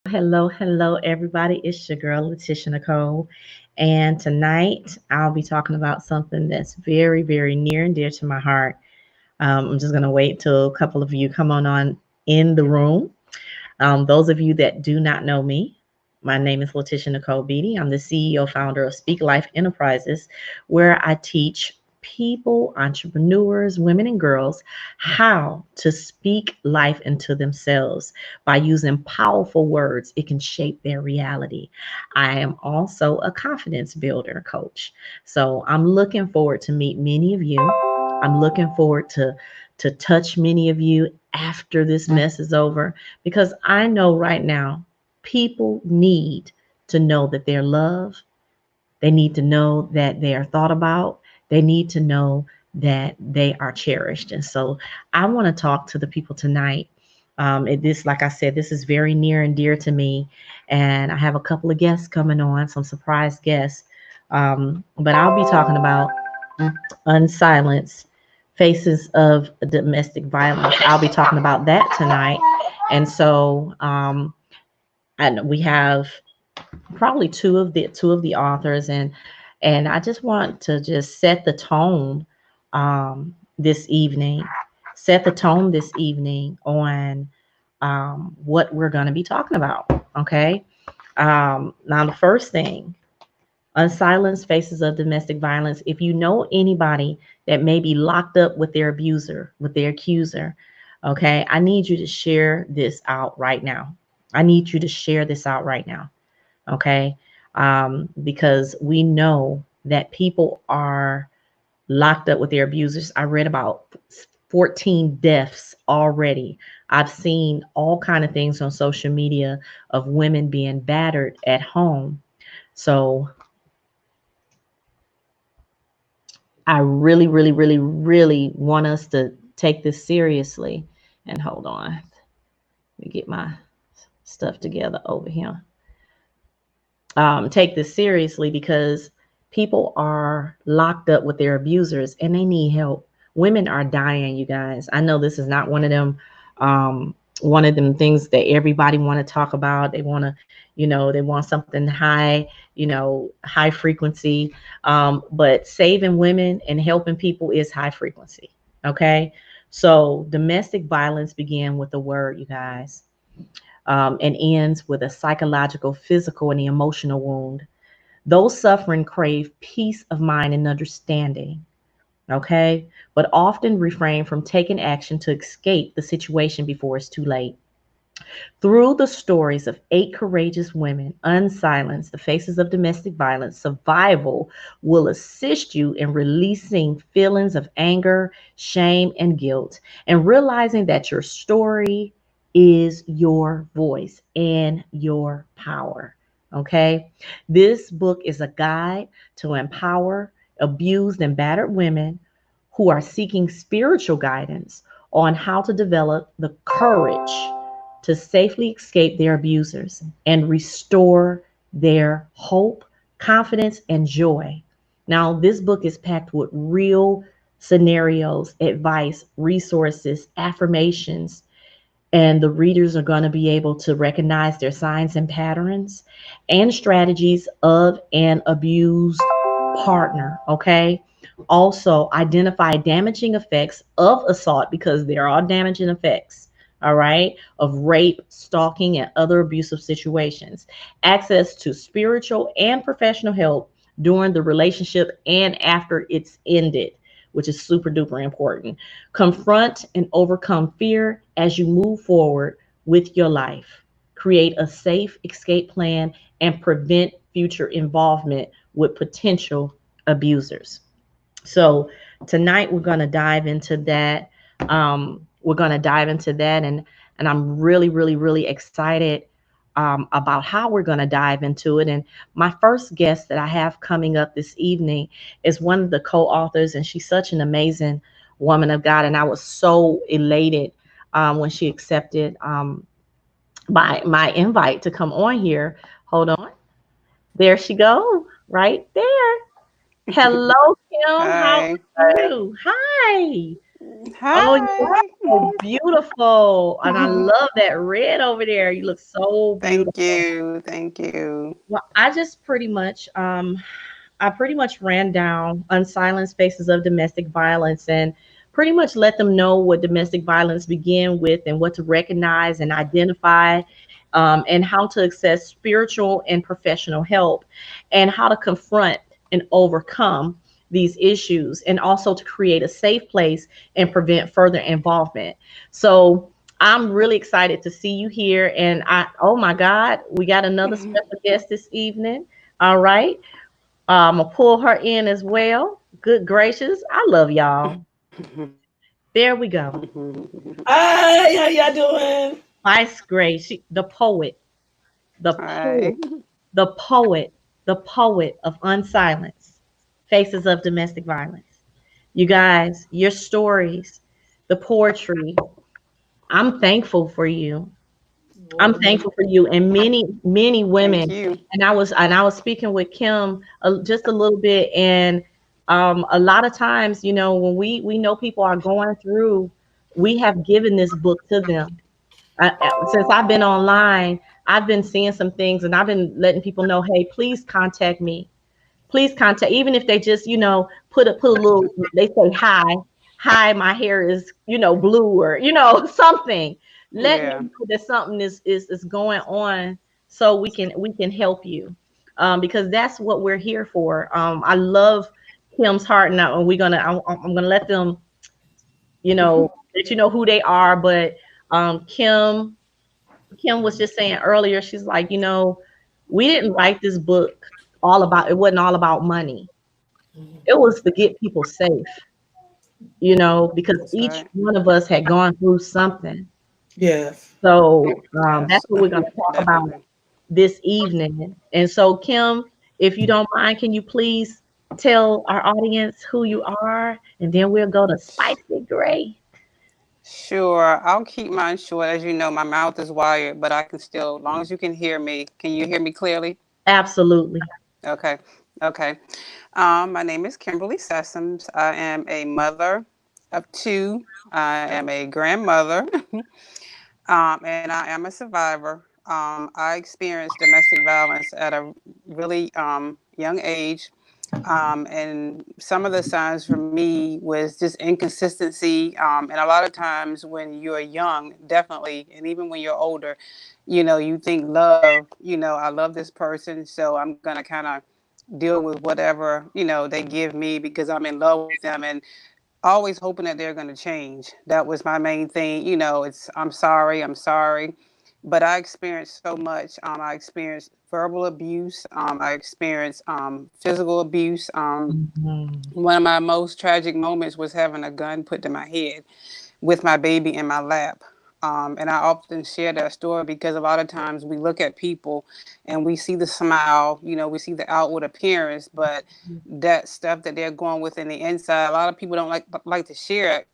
Hello, everybody. It's your girl, Letitia Nicole. And tonight I'll be talking about something that's very, very near and dear to my heart. I'm just going to wait till a couple of you come on in the room. Those of you that do not know me, my name is Letitia Nicole Beatty. I'm the CEO founder of Speak Life Enterprises, where I teach people, entrepreneurs, women, and girls how to speak life into themselves by using powerful words. It can shape their reality. I am also a confidence builder coach. So I'm looking forward to meet many of you. I'm looking forward to touch many of you after this mess is over because I know right now people need to know that they're loved. They need to know that they are thought about. They need to know that they are cherished. And so I want to talk to the people tonight. Like I said, this is very near and dear to me. And I have a couple of guests coming on, some surprise guests. But I'll be talking about Unsilenced Faces of Domestic Violence. I'll be talking about that tonight. And so and we have probably two of the authors, and I just want to just set the tone this evening, set the tone this evening on what we're going to be talking about. Okay. Now the first thing, unsilenced faces of domestic violence. If you know anybody that may be locked up with their abuser, with their accuser, okay, I need you to share this out right now. I need you to share this out right now. Okay. Because we know that people are locked up with their abusers. I read about 14 deaths already. I've seen all kind of things on social media of women being battered at home. So I really, really, really, really want us to take this seriously. And hold on, let me get my stuff together over here. Take this seriously because people are locked up with their abusers and they need help. Women are dying, you guys. I know this is not um, one of them things that everybody want to talk about. They want to, they want something high, high frequency. But saving women and helping people is high frequency. Okay. So domestic violence began with the word, you guys, and ends with a psychological, physical, and emotional wound. Those suffering crave peace of mind and understanding, okay, but often refrain from taking action to escape the situation before it's too late. Through the stories of 8 courageous women, unsilenced, the faces of domestic violence, survival will assist you in releasing feelings of anger, shame, and guilt, and realizing that your story is your voice and your power. Okay. This book is a guide to empower abused and battered women who are seeking spiritual guidance on how to develop the courage to safely escape their abusers and restore their hope, confidence, and joy. Now, this book is packed with real scenarios, advice, resources, affirmations, and the readers are going to be able to recognize their signs and patterns and strategies of an abused partner. Okay. Also, identify damaging effects of assault because there are damaging effects. All right, of rape, stalking, and other abusive situations. Access to spiritual and professional help during the relationship and after it's ended, which is super duper important. Confront and overcome fear as you move forward with your life. Create a safe escape plan and prevent future involvement with potential abusers. So tonight we're going to dive into that. We're going to dive into that, and I'm really, really, really excited about how we're going to dive into it. And my first guest that I have coming up this evening is one of the co-authors, and she's such an amazing woman of God. And I was so elated when she accepted my invite to come on here. Hold on, there she go, right there. Hello, Kim. How Hi. are you? Hi. Oh, you look Hi. so beautiful. And I love that red over there. You look so Thank beautiful. you. Thank you. Well, I pretty much ran down unsilenced faces of domestic violence and pretty much let them know what domestic violence began with and what to recognize and identify, and how to access spiritual and professional help, and how to confront and overcome these issues, and also to create a safe place and prevent further involvement. So I'm really excited to see you here. And oh my God, we got another special guest this evening. All right. I'm gonna pull her in as well. Good gracious, I love y'all. There we go. Hi, how y'all doing? Vice Grace, the poet, the Hi. poet, the poet, the poet of Unsilenced Faces of Domestic Violence. You guys, your stories, the poetry. I'm thankful for you. I'm Well, thankful for you and many Thank women. you. And I was speaking with Kim just a little bit, and a lot of times, when we know people are going through, we have given this book to them. Since I've been online, I've been seeing some things, and I've been letting people know, hey, please contact me. Please contact, even if they just, put a little, they say hi, my hair is, blue, or, something. Let me Yeah. know that something is going on, so we can help you. Because that's what we're here for. I love Kim's heart now, and I'm gonna let them, let you know who they are. But Kim was just saying earlier, she's like, we didn't write this book it wasn't all about money. It was to get people safe, because That's each right. one of us had gone through something. yes. So that's Yes. what we're going to talk about Definitely. this evening. And so, Kim, if you don't mind, can you please tell our audience who you are? And then we'll go to Spicy Gray. Sure. I'll keep mine short. As you know, my mouth is wired, but I can still, as long as you can hear me, can you hear me clearly? Absolutely. Okay. Okay. My name is Kimberly Sessoms. I am a mother of two. I am a grandmother, and I am a survivor. I experienced domestic violence at a really young age. And some of the signs for me was just inconsistency. And a lot of times when you're young, definitely, and even when you're older, you think love, I love this person, so I'm going to kind of deal with whatever, they give me because I'm in love with them. And always hoping that they're going to change. That was my main thing. It's I'm sorry, I'm sorry. But I experienced so much. I experienced verbal abuse. I experienced physical abuse. Mhm. One of my most tragic moments was having a gun put to my head with my baby in my lap. And I often share that story because a lot of times we look at people and we see the smile, we see the outward appearance, but that stuff that they're going with in the inside, a lot of people don't like to share it.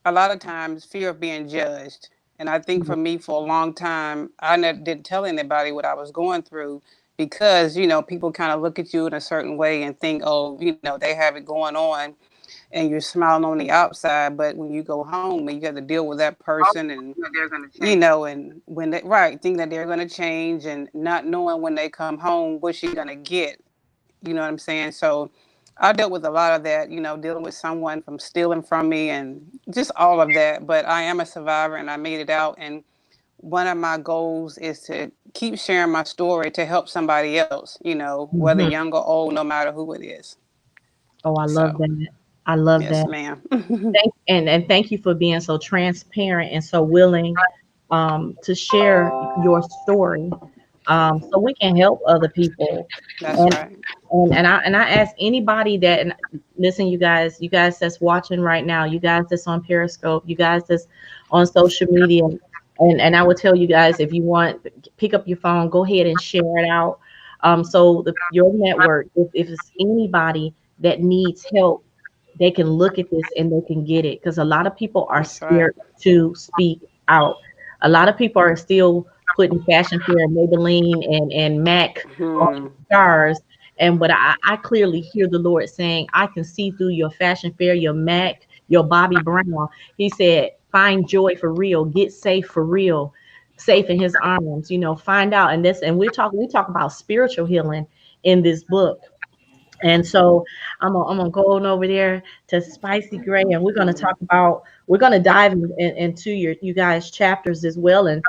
A lot of times, fear of being judged. And I think for me, for a long time, I never didn't tell anybody what I was going through because people kind of look at you in a certain way and think, oh, they have it going on and you're smiling on the outside, but when you go home and you have to deal with that person and and when they right think that they're going to change and not knowing when they come home what you're going to get, you know what I'm saying? So I dealt with a lot of that, dealing with someone from stealing from me and just all of that. But I am a survivor and I made it out. And one of my goals is to keep sharing my story to help somebody else, whether Mhm. young or old, no matter who it is. Oh, I love So, that. I love yes, that. ma'am. And thank you for being so transparent and so willing, to share your story, so we can help other people. That's And right. and I ask anybody that, and listen, you guys that's watching right now, you guys that's on Periscope, you guys that's on social media, and I would tell you guys, if you want, pick up your phone, go ahead and share it out. So your network, if it's anybody that needs help, they can look at this and they can get it, because a lot of people are That's right. scared to speak out. A lot of people are still putting fashion fair, Maybelline, and Mac on Hmm. scars. And but I clearly hear the Lord saying, I can see through your fashion fair, your Mac, your Bobby Brown. He said, find joy for real, get safe for real, safe in his arms, find out. And we talk about spiritual healing in this book. And so I'm gonna go on over there to Spicy Gray, and we're gonna talk about we're gonna dive into you guys chapters as well. And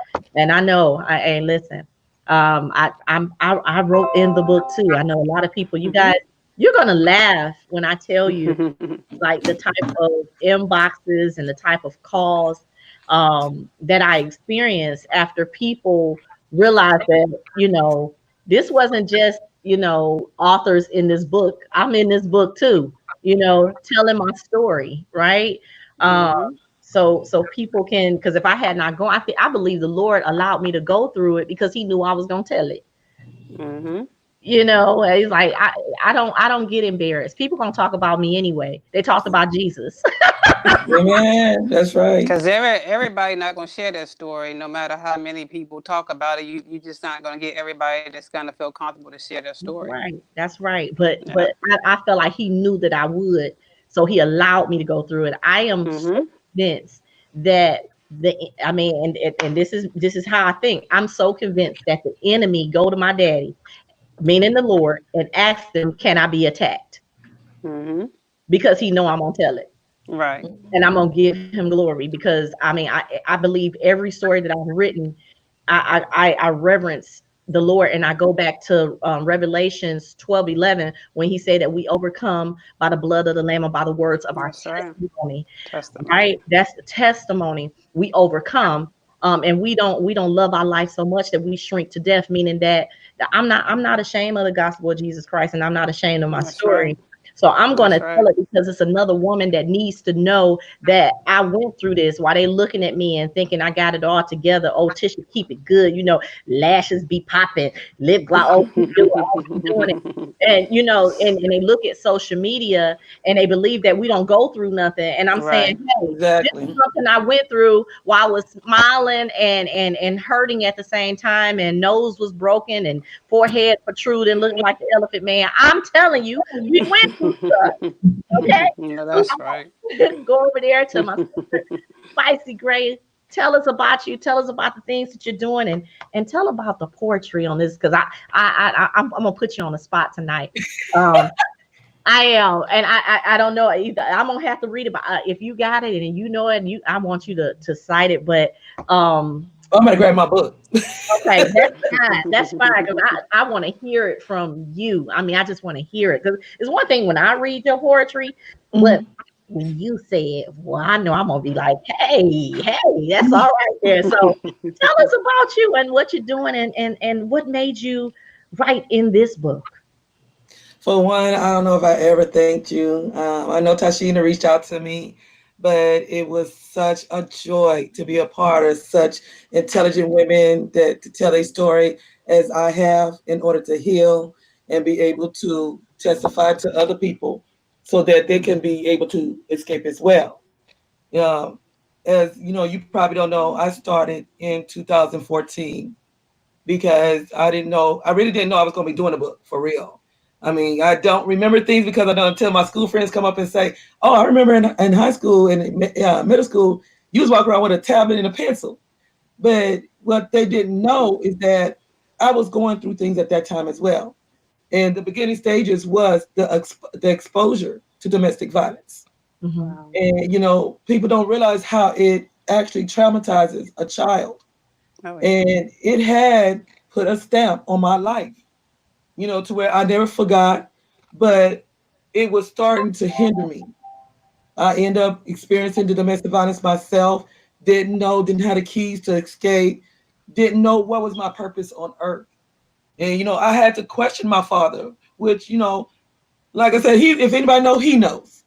I know hey, listen, I wrote in the book too. I know a lot of people. You Mm-hmm. guys, you're gonna laugh when I tell you like the type of inboxes and the type of calls that I experienced after people realized that, this wasn't just, authors in this book. I'm in this book too, telling my story, right? Um, Mm-hmm. so people can, because if I had not gone, I believe the Lord allowed me to go through it because He knew I was gonna tell it. Mm-hmm. He's like, I don't get embarrassed. People gonna talk about me anyway. They talked about Jesus. Amen. That's right. Because everybody not gonna share that story, no matter how many people talk about it. You just not gonna get everybody that's gonna feel comfortable to share their story. Right, that's right. But Yeah. but I felt like He knew that I would, so He allowed me to go through it. I am so Mm-hmm. convinced that I mean, and this is how I think. I'm so convinced that the enemy go to my daddy, meaning the Lord, and ask them, "Can I be attacked?" Mm-hmm. Because he know I'm gonna tell it. Right. And I'm gonna give him glory because I mean I believe every story that I've written, I reverence the Lord, and I go back to Revelations 12:11 when He said that we overcome by the blood of the Lamb and by the words of our That's right. testimony. Testimony. Right? That's the testimony. We overcome. And we don't love our life so much that we shrink to death, meaning that I'm not ashamed of the gospel of Jesus Christ, and I'm not ashamed of my That's right. story. So I'm going to That's tell right. it because it's another woman that needs to know that I went through this while they looking at me and thinking I got it all together. Oh, Tisha, keep it good. Lashes be popping, lip gloss. Oh, she do it. Oh, she doing it. And and they look at social media and they believe that we don't go through nothing. And I'm saying, Right. hey, this is Exactly. something I went through while I was smiling and hurting at the same time, and nose was broken and forehead protruding, looking like the Elephant Man. I'm telling you, we went through stuff. Okay, No, so that's I'm right. gonna go over there to my sister, Spicy Gray. Tell us about you. Tell us about the things that you're doing, and tell about the poetry on this because I'm gonna put you on the spot tonight. Um, I am, and I don't know either. I'm gonna have to read it, but if you got it and you know it, and I want you to cite it. But I'm gonna grab my book. okay, that's fine. That's fine because I want to hear it from you. I mean, I just want to hear it because it's one thing when I read your poetry, but Mhm. when you say it, well, I know I'm gonna be like, hey, that's all right there. So tell us about you and what you're doing, and what made you write in this book. For one, I don't know if I ever thanked you. I know Tashina reached out to me, but it was such a joy to be a part of such intelligent women that to tell a story as I have in order to heal and be able to testify to other people so that they can be able to escape as well. Um, as you know, you probably don't know, I started in 2014 because I really didn't know I was going to be doing a book for real. I mean, I don't remember things because I don't until my school friends come up and say, "Oh, I remember in high school and middle school, you was walking around with a tablet and a pencil." But what they didn't know is that I was going through things at that time as well. And the beginning stages was the exposure to domestic violence. Hmm. Wow. And people don't realize how it actually traumatizes a child, Oh yeah. and it had put a stamp on my life, to where I never forgot, but it was starting to hinder me. I end up experiencing the domestic violence myself, didn't have the keys to escape, didn't know what was my purpose on earth. And, I had to question my father, which, like I said, if anybody know, he knows,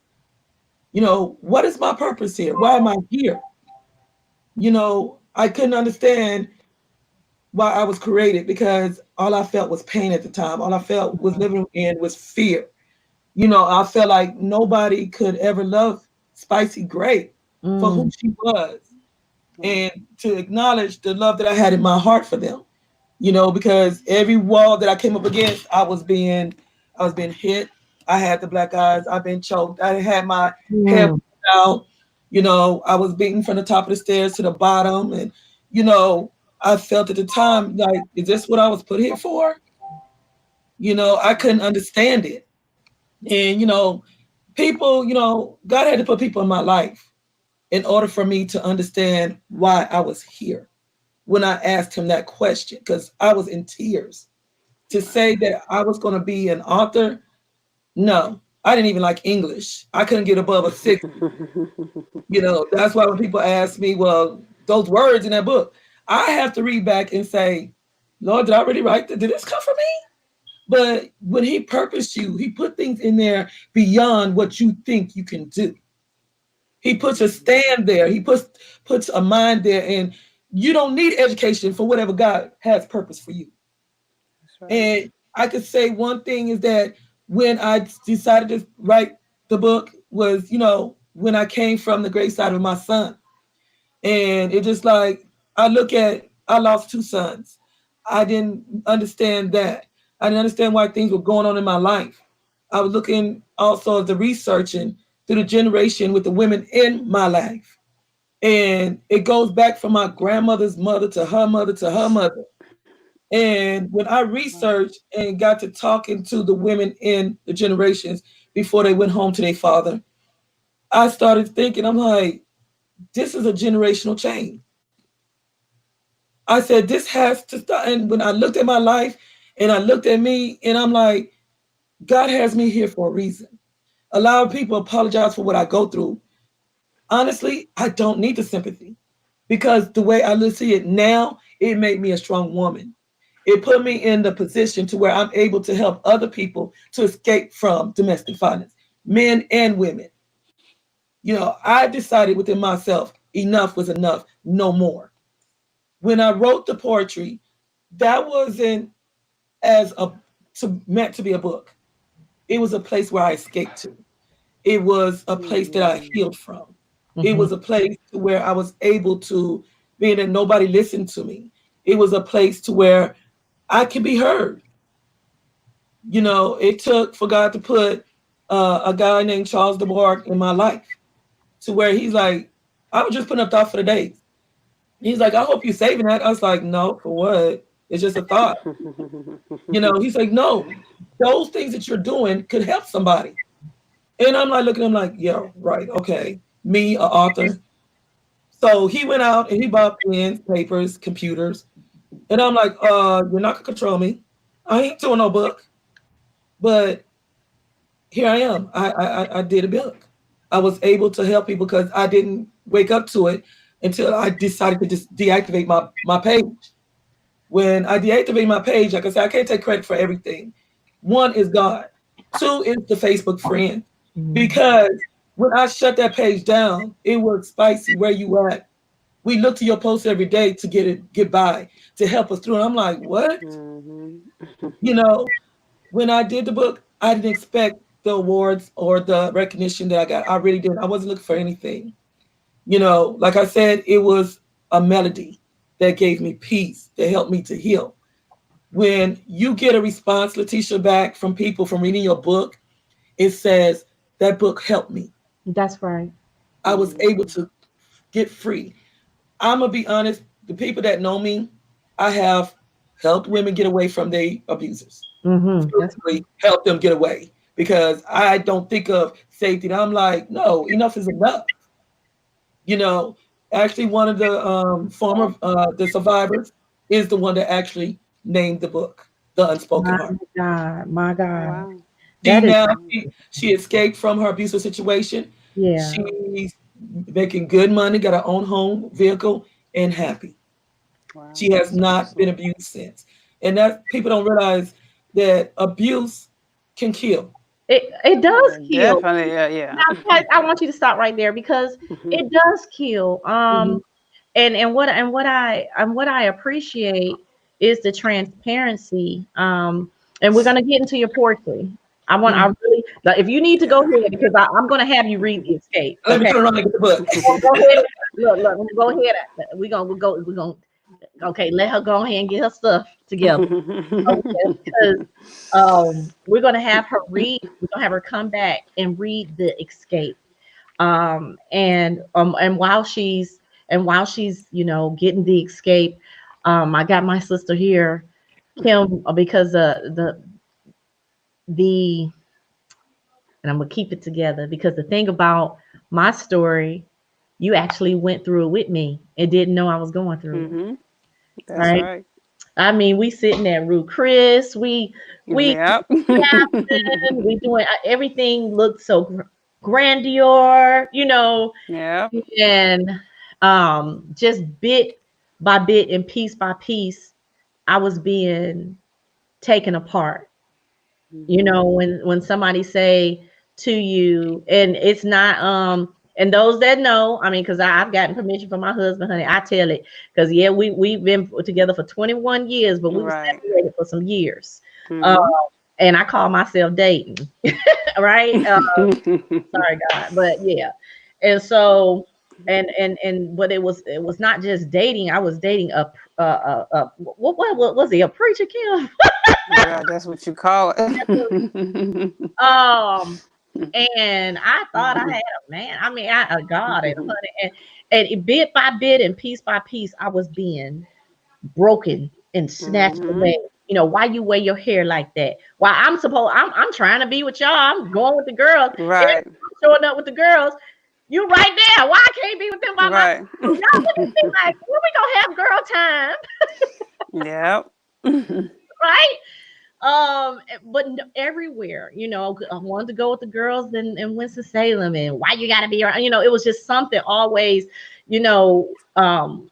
what is my purpose here? Why am I here? I couldn't understand why I was created because all I felt was pain at the time. All I felt was living in was fear. I felt like nobody could ever love Spicy Gray for who Mm, she was Wow. and to acknowledge the love that I had in my heart for them. Because every wall that I came up against, I was being hit. I had the black eyes. I've been choked. I had my hair mm, out. I was beaten from the top of the stairs to the bottom, and you know, I felt at the time like, is this what I was put here for? I couldn't understand it, and people, God had to put people in my life in order for me to understand why I was here. When I asked him that question, because I was in tears to say that I was going to be an author. No, I didn't even like English. I couldn't get above a six. That's why when people ask me, well, those words in that book, I have to read back and say, Lord, did I really write that? Did this come from me? But when he purposed you, he put things in there beyond what you think you can do. He puts a stand there. He puts a mind there, and you don't need education for whatever God has purpose for you. That's right. And I could say one thing is that when I decided to write the book was, when I came from the great side of my son. And it just like, I lost two sons. I didn't understand that. I didn't understand why things were going on in my life. I was looking also at the researching through the generation with the women in my life. And it goes back from my grandmother's mother to her mother to her mother. And when I Wow. researched and got to talking to the women in the generations before they went home to their father, I started thinking, I'm like, this is a generational change. I said, this has to stop. And when I looked at my life and I looked at me, and I'm like, God has me here for a reason. A lot of people apologize for what I go through. Honestly, I don't need the sympathy because the way I see it now, it made me a strong woman. It put me in the position to where I'm able to help other people to escape from domestic violence, men and women. I decided within myself, enough was enough, no more. When I wrote the poetry, that wasn't meant to be a book. It was a place where I escaped to. It was a place that I Mm. healed from. It Mhm. was a place where I was able to, being that nobody listened to me. It was a place to where I could be heard. It took for God to put a guy named Charles DeBark in my life to where he's like, I was just putting a thought for the days. He's like, I hope you're saving that. I was like, no, for what? It's just a thought. He's like, no, those things that you're doing could help somebody. And I'm like looking at him like, yeah, right, okay. Me, a author. So he went out and he bought pens, papers, computers. And I'm like, you're not gonna control me. I ain't doing no book. But here I am. I did a book. I was able to help people because I didn't wake up to it until I decided to just deactivate my page. When I deactivate my page, like I said, I can't take credit for everything. One is God. Two is the Facebook friend. Mhm. Because when I shut that page down, it was spicy. Where you at? We look to your posts every day to get by, to help us through. And I'm like, what? Mhm. You know, when I did the book, I didn't expect the awards or the recognition that I got. I really didn't. I wasn't looking for anything. Like I said, it was a melody that gave me peace, that helped me to heal. When you get a response, Letitia, back from people from reading your book, it says, that book helped me. That's right. I was able Mhm. to get free. I'm going to be honest, the people that know me, I have helped women get away from their abusers, That's physically help them get away because I don't think of safety. And I'm like, no, enough is enough. You know, actually, one of the former the survivors is the one that actually named the book, The Unspoken my Heart. God. My Oh, God. wow. She That is, now Wow. she escaped from her abusive situation. yeah. She's making good money, got her own home, vehicle, and happy. Wow. She has That's not been awesome. abused since. And that people don't realize that abuse can kill. It does Yeah, kill. definitely. Yeah, yeah. Now, I want you to stop right there because it does kill. Mhm. And what I appreciate is the transparency. And we're gonna get into your poetry. I Mhm. really like if you need to go ahead because I'm gonna have you read the escape. Let me Okay, turn around and get the book. go ahead. Look, go ahead. We're gonna okay. Let her go ahead and get her stuff together. Okay, because we're gonna have her read. We're gonna have her come back and read the escape. And while she's getting the escape, I got my sister here, Kim, because the and I'm gonna keep it together, because the thing about my story, you actually went through it with me and didn't know I was going through it, Mm-hmm. That's right? right. I mean, we sitting at Rue Chris, we Yep. yapping, we doing everything looked so grandeur, Yep. and just bit by bit and piece by piece, I was being taken apart. Mm-hmm. When somebody say to you, and it's not and those that know, I mean, because I've gotten permission from my husband, honey, I tell it, because yeah, we've been together for 21 years, but we were Right. separated for some years. uh, Mm-hmm. and I call myself dating. Right. Sorry, God, but yeah. And so, but it was not just dating. I was dating what was he, a preacher, Kim? Well, that's what you call it. um and I thought I had a man. I mean, a God and a honey, and bit by bit and piece by piece, I was being broken and snatched Mm-hmm. away. Why you wear your hair like that? Why I'm trying to be with y'all. I'm going with the girls. Right. I'm showing up with the girls. You right there. Why I can't be with them by myself? Right. Y'all look at me like, when we gonna have girl time, Yep. right? But everywhere, I wanted to go with the girls in Winston-Salem, and why you gotta be around, it was just something always, you know, um,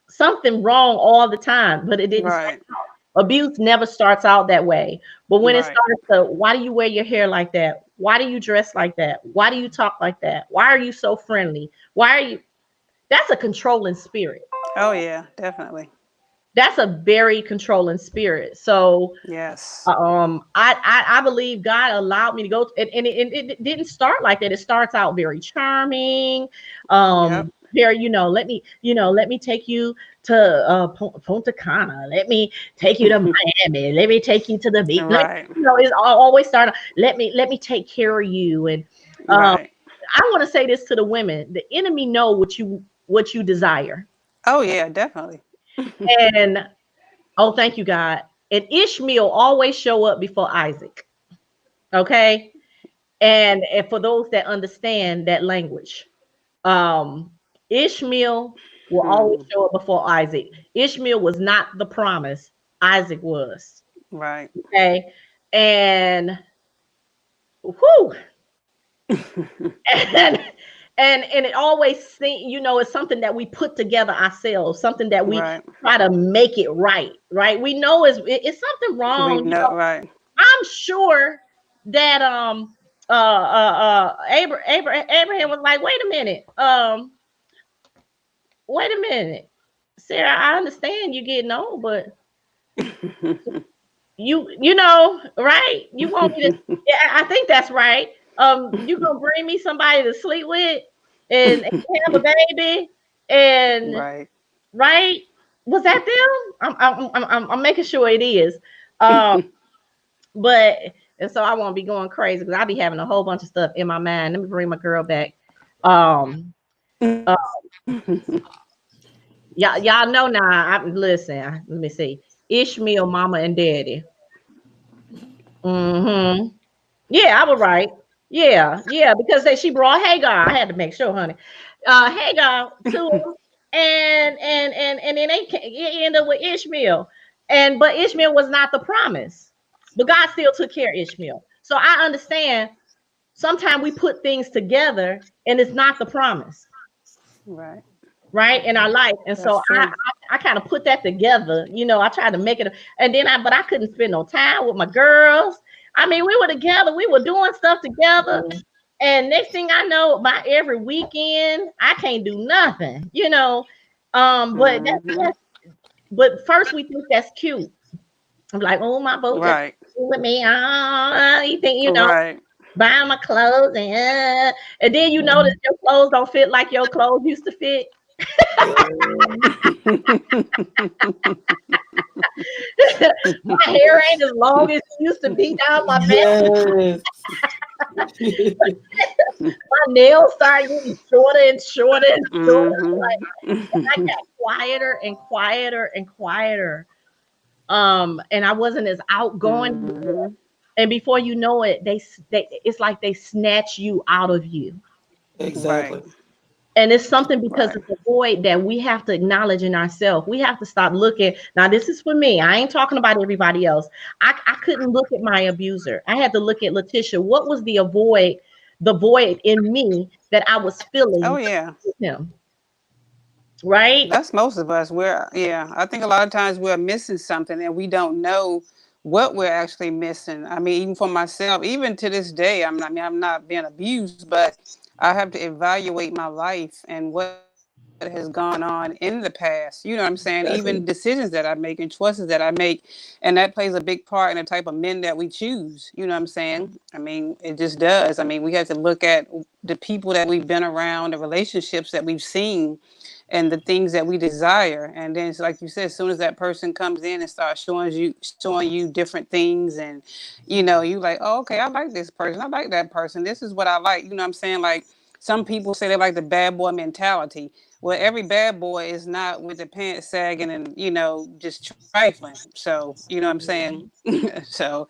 something wrong all the time, but it didn't start Right. out. Abuse never starts out that way. But when it Right. starts to, why do you wear your hair like that? Why do you dress like that? Why do you talk like that? Why are you so friendly? Why are you? That's a controlling spirit. Oh yeah, definitely. That's a very controlling spirit. So Yes. I believe God allowed me to go, and it didn't start like that. It starts out very charming, Yep. very, let me take you to Punta Cana, let me take you to Miami, let me take you to the beach, Right. it's always starting, let me take care of you. And um Right. I want to say this to the women: the enemy know what you desire. Oh yeah, definitely. And oh, thank you, God. And Ishmael always show up before Isaac. Okay. And for those that understand that language, um, Ishmael will always Hmm. show up before Isaac. Ishmael was not the promise, Isaac was. Right. Okay. And whew, and and it always it's something that we put together ourselves, something that we Right. try to make it right. Right. We know it's something We wrong. know. Right. I'm sure that Abraham was like, wait a minute, Sarah, I understand you getting old, but right? You want me to? Yeah, I think that's right. You gonna bring me somebody to sleep with and have a baby, and Right. right? Was that them? I'm making sure it is. Um, But and so I won't be going crazy because I'll be having a whole bunch of stuff in my mind. Let me bring my girl back. Um, uh, y'all know now. Listen. Let me see. Ishmael, mama and daddy. Mm-hmm. Yeah, I was right. Yeah, yeah, because she brought Hagar. I had to make sure, honey. Hagar to him, and then it ended up with Ishmael, but Ishmael was not the promise, but God still took care of Ishmael. So I understand. Sometimes we put things together and it's not the promise, Right. right, in our life. And That's so I true. I, I kind of put that together. I tried to make it, and then but I couldn't spend no time with my girls. I mean, we were together, we were doing stuff together, Mhm. and next thing I know, by every weekend, I can't do nothing. But Hmm. but first we think that's cute. I'm like, oh, my boat just Right. with me. You think Right. buying my clothes, and then you notice Mhm. your clothes don't fit like your clothes used to fit. My hair ain't as long as it used to be down my back. Yes. My nails started getting shorter and shorter and shorter. Like, and I Mm-hmm. got quieter and quieter and quieter. And I wasn't as outgoing Mm-hmm. before. And before you know it, they it's like they snatch you out of you. Right. Exactly. And it's something because Right. it's a void that we have to acknowledge in ourselves. We have to stop looking. Now, this is for me. I ain't talking about everybody else. I couldn't look at my abuser. I had to look at Letitia. What was the void in me that I was Oh filling yeah. with him? Right? That's most of us. Yeah, I think a lot of times we're missing something and we don't know what we're actually missing. I mean, even for myself, even to this day, I'm not being abused, but I have to evaluate my life and what has gone on in the past. You know what I'm saying? Even decisions Exactly. that I make and choices that I make, and that plays a big part in the type of men that we choose. You know what I'm saying? I mean, it just does. I mean, we have to look at the people that we've been around, the relationships that we've seen, and the things that we desire. And then it's like you said, as soon as that person comes in and starts showing you different things, and you like, oh, okay, I like this person, I like that person, this is what I like. You know what I'm saying? Like, some people say they like the bad boy mentality. Well, every bad boy is not with the pants sagging and just trifling. So you know what I'm saying. So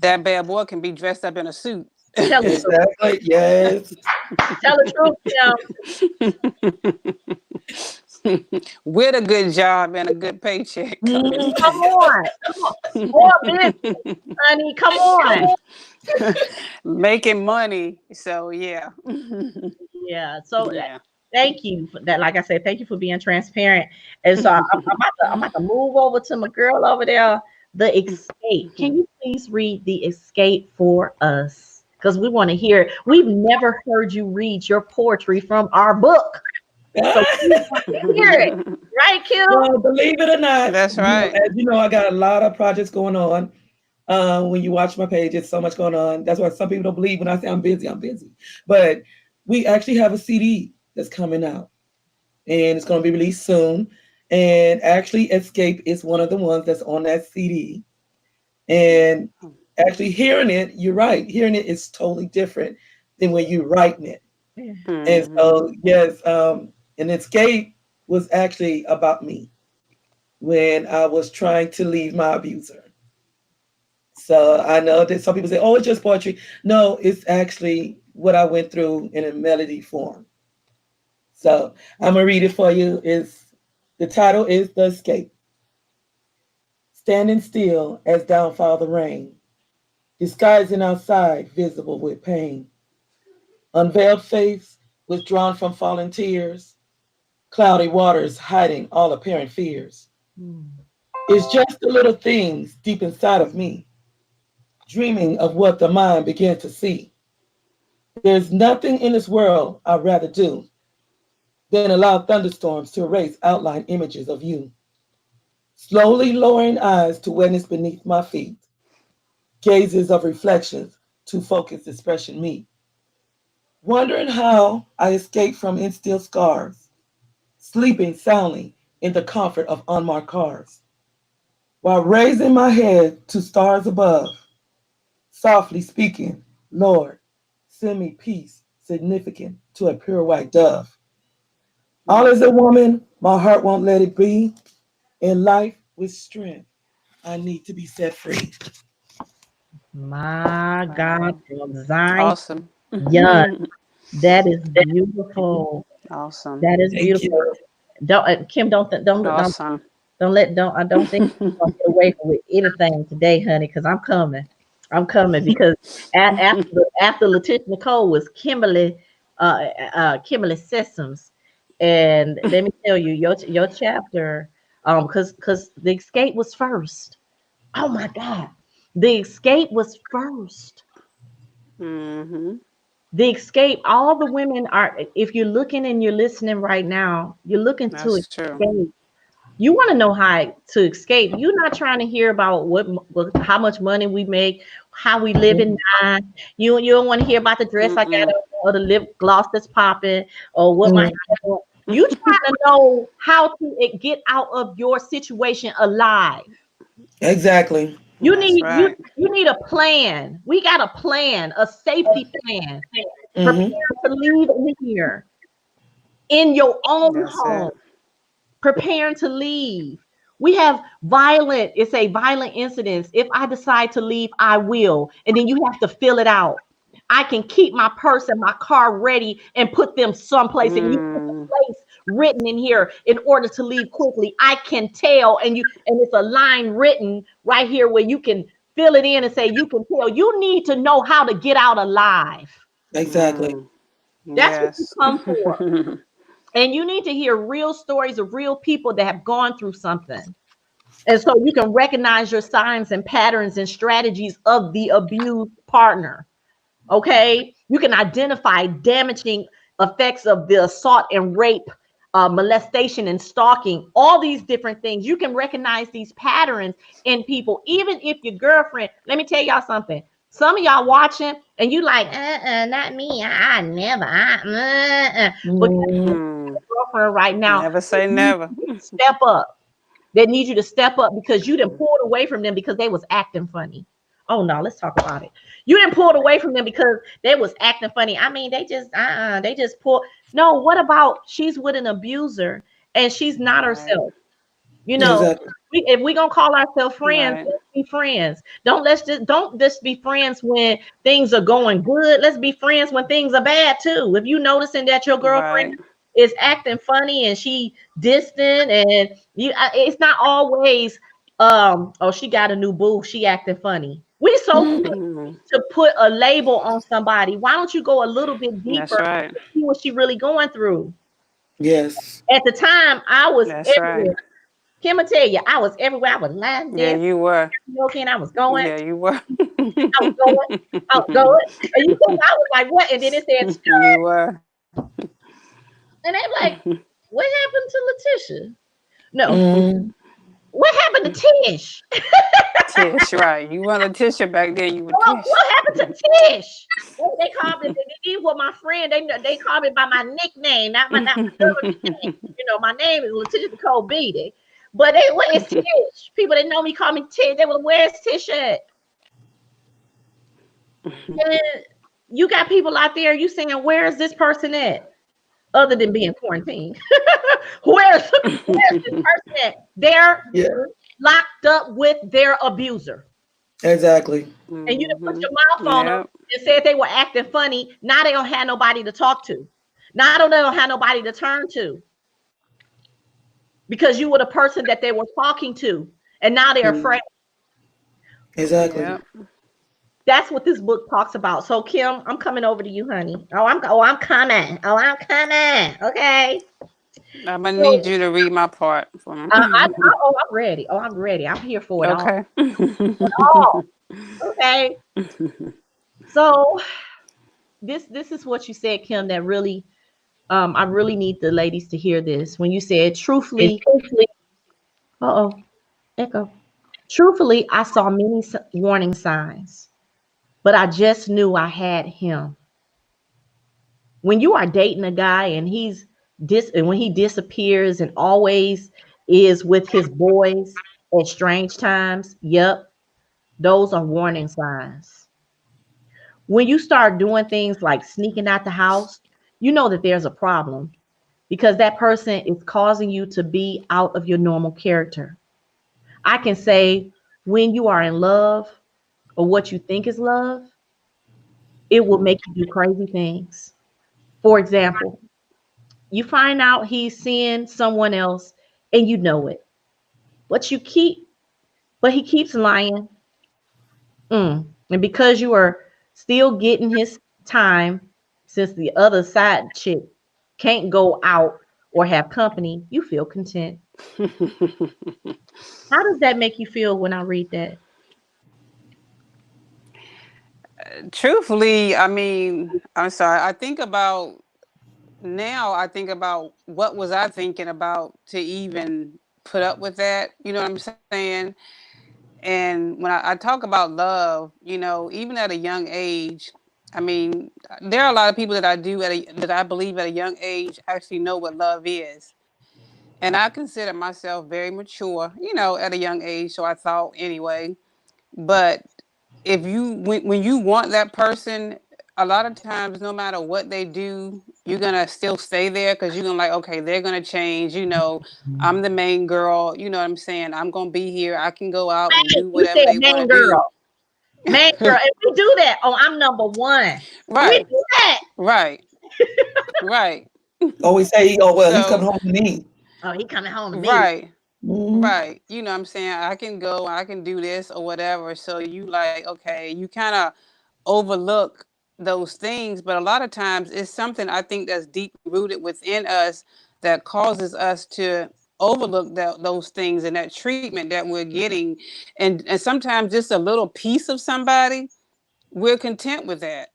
that bad boy can be dressed up in a suit. Tell the truth. Exactly. Yes. Tell the truth, Kim. With a good job and a good paycheck coming Mhm. Come in. on. Come on. More business, honey. Come on. Making money. So yeah. Yeah. So Yeah. thank you for that. Like I said, thank you for being transparent. And so I'm about to move over to my girl over there. The escape. Can you please read the escape for us? Because we want to hear it. We've never heard you read your poetry from our book. So we want to hear it. Right, Kim? Well, believe it or not, That's right. as you know, I got a lot of projects going on. When you watch my page, it's so much going on. That's why some people don't believe when I say I'm busy. I'm busy, but we actually have a CD that's coming out, and it's going to be released soon. And actually, Escape is one of the ones that's on that CD. And actually, hearing it, you're right. Hearing it is totally different than when you're writing it. Yeah. And Hmm. so, yes, and Escape was actually about me when I was trying to leave my abuser. So I know that some people say, "Oh, it's just poetry." No, it's actually what I went through in a melody form. So I'm gonna read it for you. Is the title is "The Escape." Standing still as downfall the rain, disguising outside, visible with pain. Unveiled face withdrawn from falling tears, cloudy waters hiding all apparent fears. Hmm. It's just the little things deep inside of me, dreaming of what the mind began to see. There's nothing in this world I'd rather do than allow thunderstorms to erase outline images of you. Slowly lowering eyes to wetness beneath my feet, gazes of reflections to focused expression meet. Wondering how I escaped from instilled scars, sleeping soundly in the comfort of unmarked cars, while raising my head to stars above, softly speaking, Lord, send me peace significant to a pure white dove. All as a woman, my heart won't let it be. In life with strength, I need to be set free. My God, Wow. from Zion. Awesome. Yeah, that is beautiful. Awesome. That is Thank beautiful. you. Don't Kim, Awesome. I don't think you're gonna get away with anything today, honey, because I'm coming. I'm coming because after Letitia Nicole was Kimberly Systems, and let me tell you your chapter, because the escape was first. Oh my God, the escape was first. Hmm. The escape. All the women are. If you're looking and you're listening right now, you're looking to That's true. escape. You want to know how to escape. You're not trying to hear about how much money we make, how we live in nine. You don't want to hear about the dress I got Mm-mm. on or the lip gloss that's popping or what my Mm, hair doing. You trying to know how to get out of your situation alive. exactly. You That's need you right. you need a plan. We got a plan, a safety plan. Prepare Mm-hmm. to leave in here in your own That's home, it. preparing to leave. We have violent, it's a violent incidents. If I decide to leave, I will. And then you have to fill it out. I can keep my purse and my car ready and put them someplace. And you put the Mm, place written in here in order to leave quickly. I can tell, and it's a line written right here where you can fill it in and say you can tell. You need to know how to get out alive. Exactly. mm, That's what you yes. come for. And you need to hear real stories of real people that have gone through something. And so you can recognize your signs and patterns and strategies of the abused partner. Okay. You can identify damaging effects of the assault and rape, molestation and stalking, all these different things. You can recognize these patterns in people, even if your girlfriend, let me tell y'all something. Some of y'all watching and you like, not me. I never. But Mm-hmm. Mm, girlfriend right now never that say needs never. you to step up. That need you to step up because you didn't pull away from them because they was acting funny. Oh no, let's talk about it. You didn't pull away from them because they was acting funny. I mean, they just pull. No, what about she's with an abuser and she's not Right. herself? You know, Exactly. if we gonna call ourselves friends, Right. let's be friends. Don't just be friends when things are going good. Let's be friends when things are bad too. If you noticing that your girlfriend Right. is acting funny and she distant and it's not always oh she got a new boo, she acting funny. We so quick Mm, to put a label on somebody. Why don't you go a little bit that's deeper right. to see what she really going through? Yes. At the time, I was That's right. everywhere. Kim will tell you, I was everywhere. I was lying Yeah, there, you were. smoking. I was going, Yeah, you were. I was going, I was going. And you think I was like, what? And then it said, You were. and they like, what happened to Letitia? No, Mm-hmm. what happened to Tish? Tish, right. You weren't Letitia back then, you were Tish. What happened to Tish? They called me. They were my friend. They called me by my nickname, not my government name. You know, my name is Letitia Nicole Beatty. But they, what is Tish? People that know me call me Tish. They were, where's Tish at? And you got people out there, you saying, where is this person at? Other than being quarantined. Where's this person at? They're Yeah. locked up with their abuser. Exactly. And you done put Hmm. your mouth on them Yep. and said they were acting funny. Now they don't have nobody to talk to. Now they don't have nobody to turn to because you were the person that they were talking to. And now they're Mm. afraid. Exactly. Yep. That's what this book talks about. So Kim, I'm coming over to you, honey. I'm coming. Oh, I'm coming. Okay. I'm gonna need So you to read my part for me. oh, I'm ready. Oh, I'm ready. I'm here for it all. Okay. All. Okay. So this is what you said, Kim, that really I really need the ladies to hear this. When you said truthfully, uh-oh, echo. Truthfully, I saw many warning signs, but I just knew I had him. When you are dating a guy and and when he disappears and always is with his boys at strange times, yep, those are warning signs. When you start doing things like sneaking out the house, you know that there's a problem because that person is causing you to be out of your normal character. I can say when you are in love or what you think is love, it will make you do crazy things. For example, you find out he's seeing someone else and you know it, but he keeps lying. And because you are still getting his time, since the other side chick can't go out or have company, you feel content. How does that make you feel when I read that? Truthfully, I mean, I'm sorry. I think about what was I thinking about to even put up with that. You know what I'm saying? And when I talk about love, even at a young age, I mean, there are a lot of people that that I believe at a young age actually know what love is. And I consider myself very mature, at a young age. So I thought anyway. But if when you want that person, a lot of times, no matter what they do, you're gonna still stay there because you're gonna like, okay, they're gonna change. I'm the main girl. You know what I'm saying? I'm gonna be here. I can go out and Hey, do you whatever said they want to main do. girl. Main girl. And we do that. Oh, I'm number one. We Right, do that. right, right. Always say, oh well, he's coming So, home to me. Oh, he coming home to me. right. Hmm. Right. You know what I'm saying? I can go, I can do this or whatever. So you like, okay, you kind of overlook those things, but a lot of times it's something I think that's deeply rooted within us that causes us to overlook those things and that treatment that we're getting. And sometimes just a little piece of somebody, we're content with that.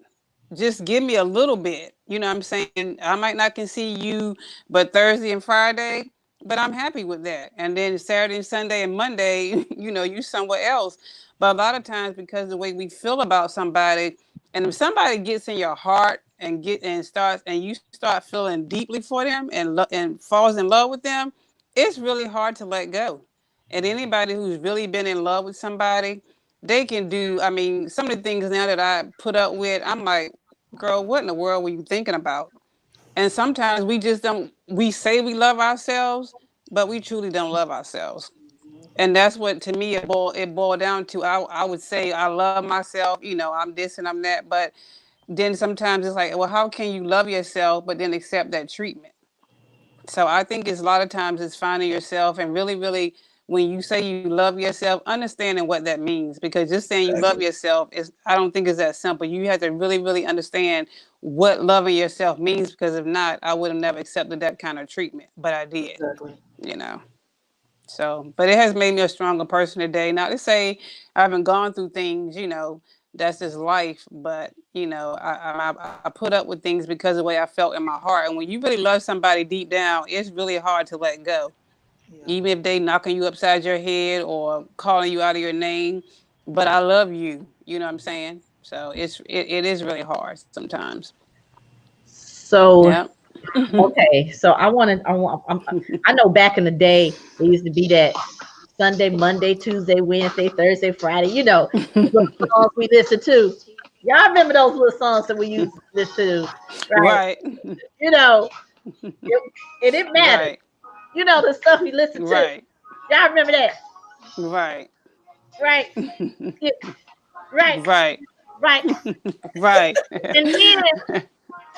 Just give me a little bit. You know what I'm saying? I might not can see you but Thursday and Friday, but I'm happy with that. And then Saturday and Sunday and Monday, you somewhere else. But a lot of times because the way we feel about somebody, and if somebody gets in your heart and you start feeling deeply for them and falls in love with them, it's really hard to let go. And anybody who's really been in love with somebody, they can do, I mean, some of the things now that I put up with, I'm like, girl, what in the world were you thinking about? And sometimes we just don't, we say we love ourselves, but we truly don't love ourselves. And that's what, to me, it boiled down to. I would say I love myself, I'm this and I'm that. But then sometimes it's like, well, how can you love yourself, but then accept that treatment? So I think it's a lot of times it's finding yourself and really, really, when you say you love yourself, understanding what that means. Because just saying you love Exactly. yourself is, I don't think it's that simple. You have to really, really understand what loving yourself means. Because if not, I would have never accepted that kind of treatment. But I did, Exactly. you know. So, but it has made me a stronger person today. Not to say I haven't gone through things, that's just life. But I put up with things because of the way I felt in my heart. And when you really love somebody deep down, it's really hard to let go, Yeah. even if they knocking you upside your head or calling you out of your name. But I love you. You know what I'm saying? So it is really hard sometimes. So Yep. okay, so I know back in the day there used to be that Sunday, Monday, Tuesday, Wednesday, Thursday, Friday. These little songs we listen to. Y'all remember those little songs that we used to listen to, right? Right. You know, it didn't matter. Right. The stuff we listened to. Right. Y'all remember that, Right. right? Yeah, right, Right. right. Right. And then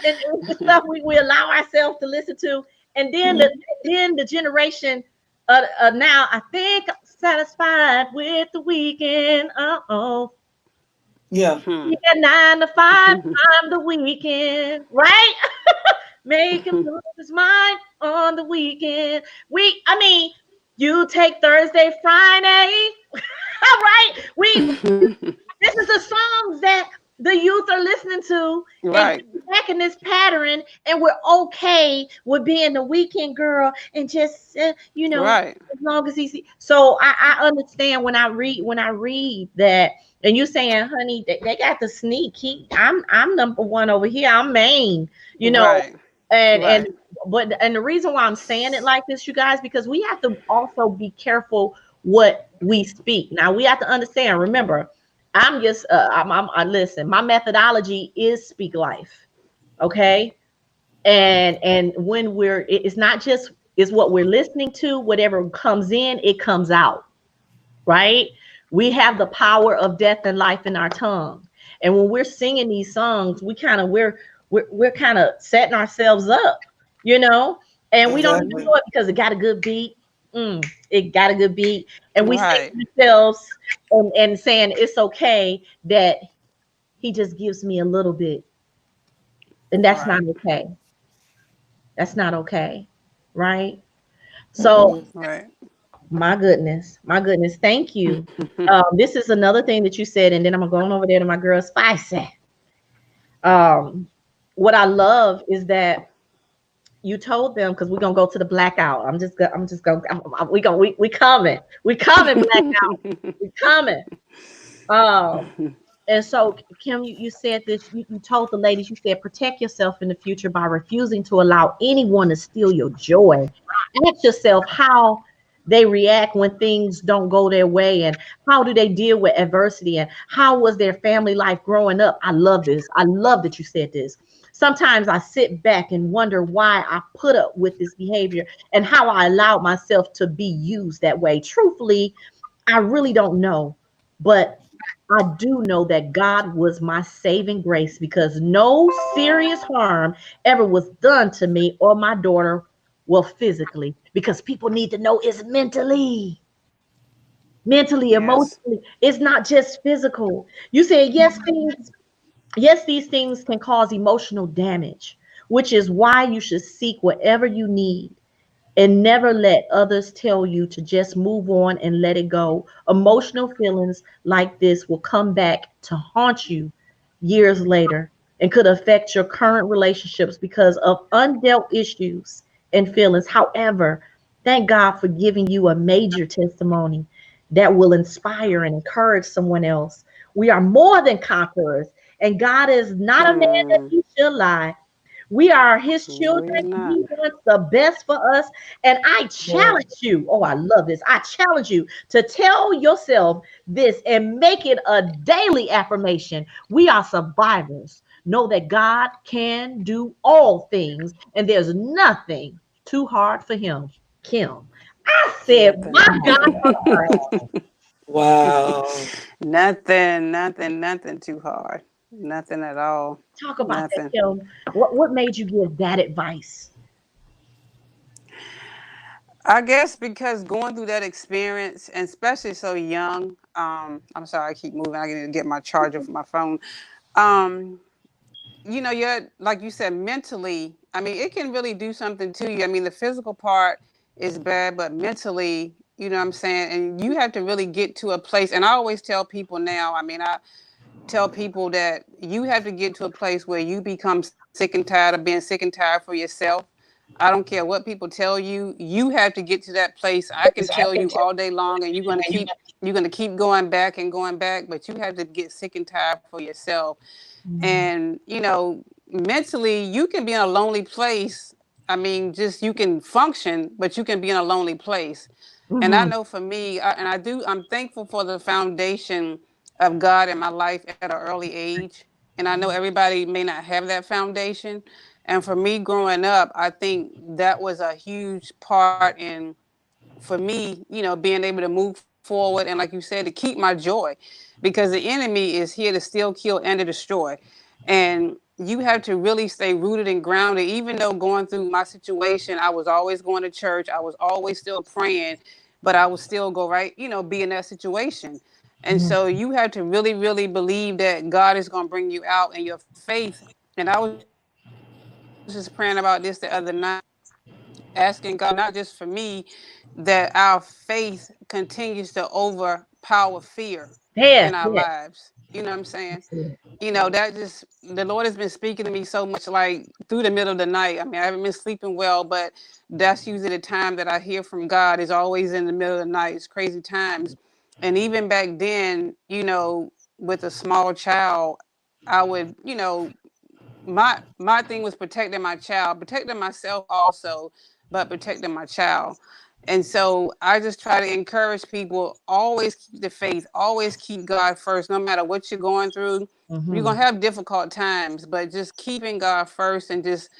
and the stuff we allow ourselves to listen to, and then Mhm. the generation now I think I'm satisfied with the weekend. Oh, Yeah. Hmm. yeah, 9 to 5, I'm the weekend, right? Make him lose his mind on the weekend. I mean, you take Thursday, Friday, all right? This is the songs that the youth are listening to, and Right. back in this pattern, and we're okay with being the weekend girl and just Right. as long as he's so I understand when I read that, and you saying, honey, they got the sneak. I'm number one over here. I'm main, you know, Right. and Right. the reason why I'm saying it like this, you guys, because we have to also be careful what we speak. Now we have to understand. Remember, I'm just I listen. My methodology is speak life, okay? And when it's not just it's what we're listening to. Whatever comes in, it comes out, right? We have the power of death and life in our tongue, and when we're singing these songs, we're kind of setting ourselves up, you know, and we don't even Exactly. know it because it got a good beat. It got a good beat, and we say Right. to ourselves and saying it's okay that he just gives me a little bit, and that's not Right. okay. That's not okay, right? So Mm-mm. Right. my goodness, thank you. This is another thing that you said, and then I'm going over there to my girl Spicy. Um, what I love is that you told them, because we're gonna go to the blackout. I'm just gonna we coming blackout, we coming. Um, and so Kim, you said this. You told the ladies. You said protect yourself in the future by refusing to allow anyone to steal your joy. Ask yourself, how they react when things don't go their way, and how do they deal with adversity, and how was their family life growing up. I love this. I love that you said this. Sometimes I sit back and wonder why I put up with this behavior and how I allowed myself to be used that way. Truthfully, I really don't know, but I do know that God was my saving grace, because no serious harm ever was done to me or my daughter, well, physically, because people need to know it's mentally, Yes. emotionally. It's not just physical. You said yes, these things can cause emotional damage, which is why you should seek whatever you need and never let others tell you to just move on and let it go. Emotional feelings like this will come back to haunt you years later and could affect your current relationships because of undealt issues and feelings. However, thank God for giving you a major testimony that will inspire and encourage someone else. We are more than conquerors, and God is not a man that Mm, he should lie. We are his no, children, he's and not. he wants the best for us. And I Yeah. challenge you, oh, I love this. I challenge you to tell yourself this and make it a daily affirmation. We are survivors. Know that God can do all things, and there's nothing too hard for him. Kim, I said, my Nothing. God, Wow. Nothing too hard. Nothing at all. talk about that, Nothing. Kim. What made you give that advice? I guess because going through that experience, and especially so young, I'm sorry, I keep moving. I need to get my charger for my phone. Um, you're like you said, mentally. I mean, it can really do something to you. I mean, the physical part is bad, but mentally, you know what I'm saying? And you have to really get to a place. And I always tell people now, I mean, I tell people that you have to get to a place where you become sick and tired of being sick and tired for yourself. I don't care what people tell you. You have to get to that place. I can tell you all day long, and you're gonna keep going back and going back, but you have to get sick and tired for yourself. Mm-hmm. And mentally, you can be in a lonely place. I mean, just you can function, but you can be in a lonely place. And I Mm-hmm. know for me, I'm thankful for the foundation of God in my life at an early age. And I know everybody may not have that foundation. And for me growing up, I think that was a huge part in for me, being able to move forward and, like you said, to keep my joy, because the enemy is here to steal, kill, and to destroy. And you have to really stay rooted and grounded. Even though going through my situation, I was always going to church, I was always still praying, but I would still go right, be in that situation. And Mm-hmm. so you have to really, really believe that God is going to bring you out in your faith. And I was just praying about this the other night, asking God, not just for me, that our faith continues to overpower fear in our Yeah, yeah. lives. You know what I'm saying? That's it. That just, the Lord has been speaking to me so much, like through the middle of the night. I mean, I haven't been sleeping well, but that's usually the time that I hear from God, is always in the middle of the night. It's crazy times. And even back then, with a small child, I would, my thing was protecting my child, protecting myself also, but protecting my child. And so I just try to encourage people, always keep the faith, always keep God first, no matter what you're going through. You're Mm-hmm. gonna have difficult times, but just keeping God first and just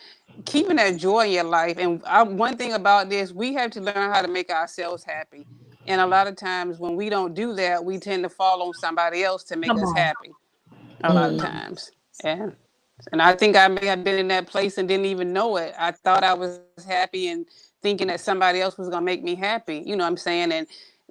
keeping that joy in your life. And one thing about this, we have to learn how to make ourselves happy. And a lot of times when we don't do that, we tend to fall on somebody else to make Come us on. happy. A lot of Mm. times. And I think I may have been in that place and didn't even know it. I thought I was happy and thinking that somebody else was going to make me happy. You know what I'm saying? And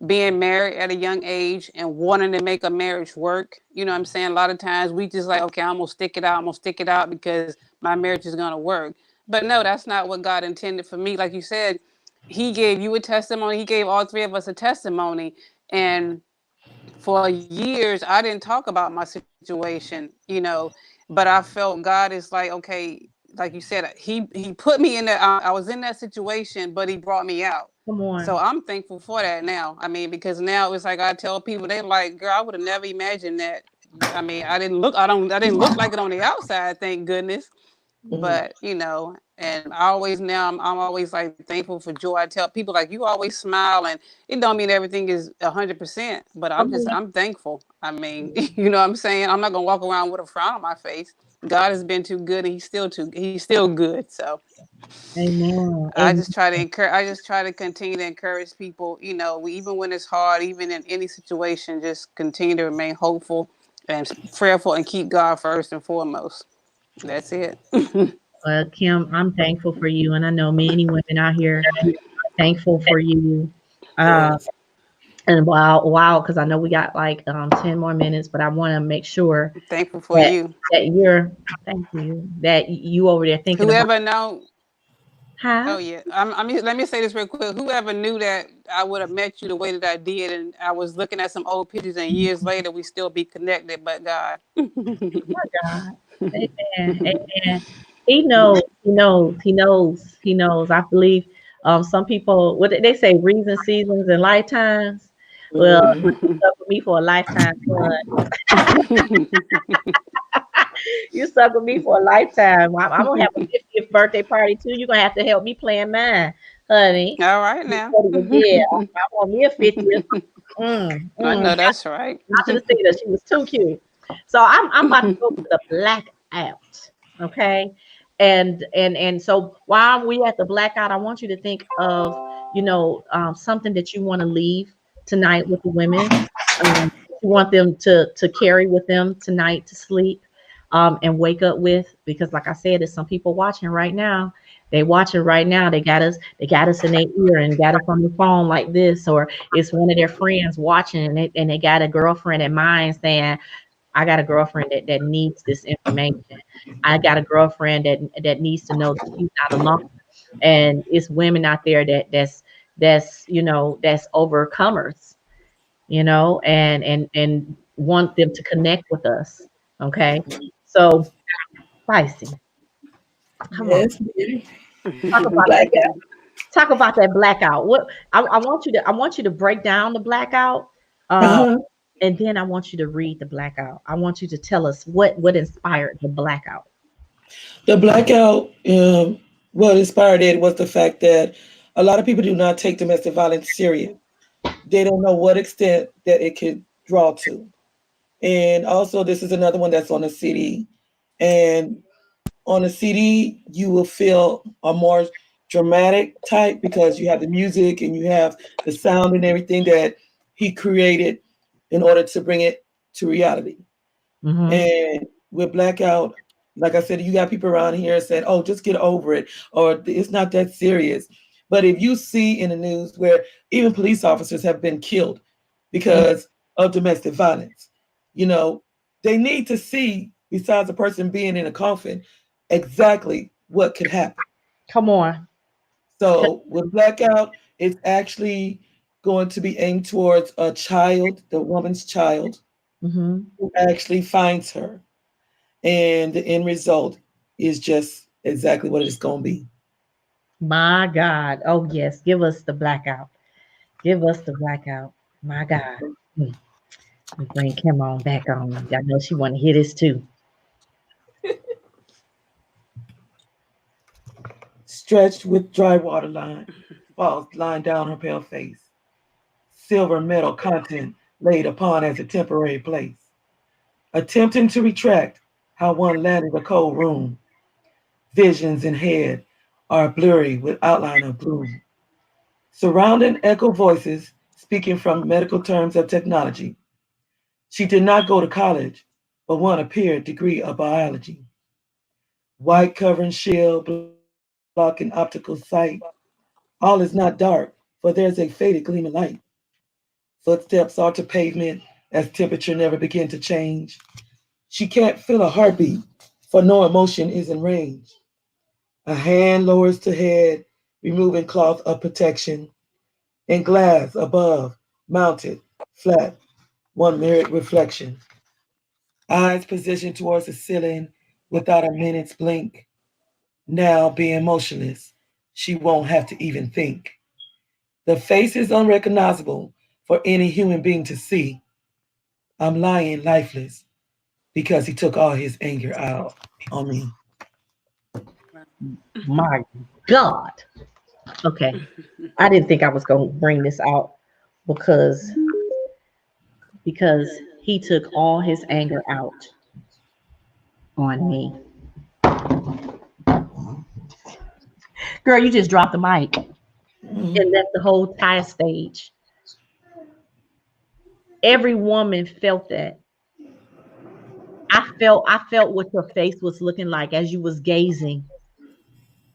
being married at a young age and wanting to make a marriage work. You know what I'm saying? A lot of times we just like, okay, I'm going to stick it out. I'm going to stick it out because my marriage is going to work. But no, that's not what God intended for me. Like you said, He gave you a testimony. He gave all three of us a testimony. And for years I didn't talk about my situation, but I felt God is like, okay, like you said, he put me in that, I was in that situation, but he brought me out. Come So on. I'm thankful for that now. I mean, because now it's like I tell people, they like, girl, I would have never imagined that. I mean, I didn't look like it on the outside, thank goodness, Mhm. but and I always now I'm always like thankful for joy. I tell people like you always smile, and it don't mean everything is 100%, but Come on. I'm thankful. I mean, you know what I'm saying? I'm not gonna walk around with a frown on my face. God has been too good, and he's still good. So Amen. Amen. I just try to continue to encourage people. Even when it's hard, even in any situation, just continue to remain hopeful and prayerful, and keep God first and foremost. That's it. Kim, I'm thankful for you, and I know many women out here are thankful for you. Uh, Yes. and wow, because I know we got like 10 more minutes, but I want to make sure Thankful for that you. you're thank you that you over there thinking about Whoever know, how. oh yeah. Let me say this real quick. Whoever knew that I would have met you the way that I did, and I was looking at some old pictures, and years later we still be connected. But God, God. Amen. Amen. He knows, he knows, he knows, he knows. I believe some people what they say reasons, seasons, and lifetimes. Well, Mhm. you stuck with me for a lifetime, son. You stuck with me for a lifetime. I'm gonna have a 50th birthday party too. You're gonna have to help me plan mine, honey. all right Yeah, now. I want me a 50th. I know that's right. I should have seen her. She was too cute. So I'm about to go to the blackout. Okay. And so while we at the blackout, I want you to think of, something that you want to leave tonight with the women. You want them to carry with them tonight to sleep, and wake up with, because like I said, there's some people watching right now. They watching right now. They got us in their ear and got us on the phone like this, or it's one of their friends watching, and they got a girlfriend in mind saying, I got a girlfriend that needs this information. I got a girlfriend that needs to know that she's not alone. And it's women out there that's overcomers, and want them to connect with us. Okay. So spicy. Come on. Yes, baby. Talk about that. Blackout. Talk about that blackout. What I want you to break down the blackout. Uh, Uh-huh. and then I want you to read the blackout. I want you to tell us what inspired the blackout. The blackout, what inspired it was the fact that a lot of people do not take domestic violence serious. They don't know what extent that it could draw to. And also, this is another one that's on a CD. And on a CD, you will feel a more dramatic type because you have the music and you have the sound and everything that he created in order to bring it to reality. Mm-hmm. And with blackout, like I said, you got people around here saying, "Oh, just get over it," or "It's not that serious." But if you see in the news where even police officers have been killed because of domestic violence, you know, they need to see, besides a person being in a coffin, exactly what could happen. Come on. So with blackout, it's actually going to be aimed towards a child, the woman's child, Mm-hmm. who actually finds her, and the end result is just exactly what it's going to be. My God. Oh yes. Give us the blackout. Give us the blackout. My God. Mm. We bring Kim on back on. I know she want to hear this too. Stretched with dry water line, falls lying down her pale face, silver metal content laid upon as a temporary place. Attempting to retract how one landed a cold room, visions in head are blurry with outline of gloom. Surrounding echo voices speaking from medical terms of technology. She did not go to college, but one appeared degree of biology. White covering shield blocking optical sight. All is not dark, for there's a faded gleam of light. Footsteps are to pavement as temperature never begin to change. She can't feel a heartbeat, for no emotion is in range. A hand lowers to head, removing cloth of protection, and glass above, mounted, flat, one mirrored reflection. Eyes positioned towards the ceiling without a minute's blink. Now being motionless, she won't have to even think. The face is unrecognizable for any human being to see. I'm lying lifeless because he took all his anger out on me. My God. Okay. I didn't think I was going to bring this out because he took all his anger out on me. Girl, you just dropped the mic Mhm. and left the whole entire stage. Every woman felt that. I felt what your face was looking like as you was gazing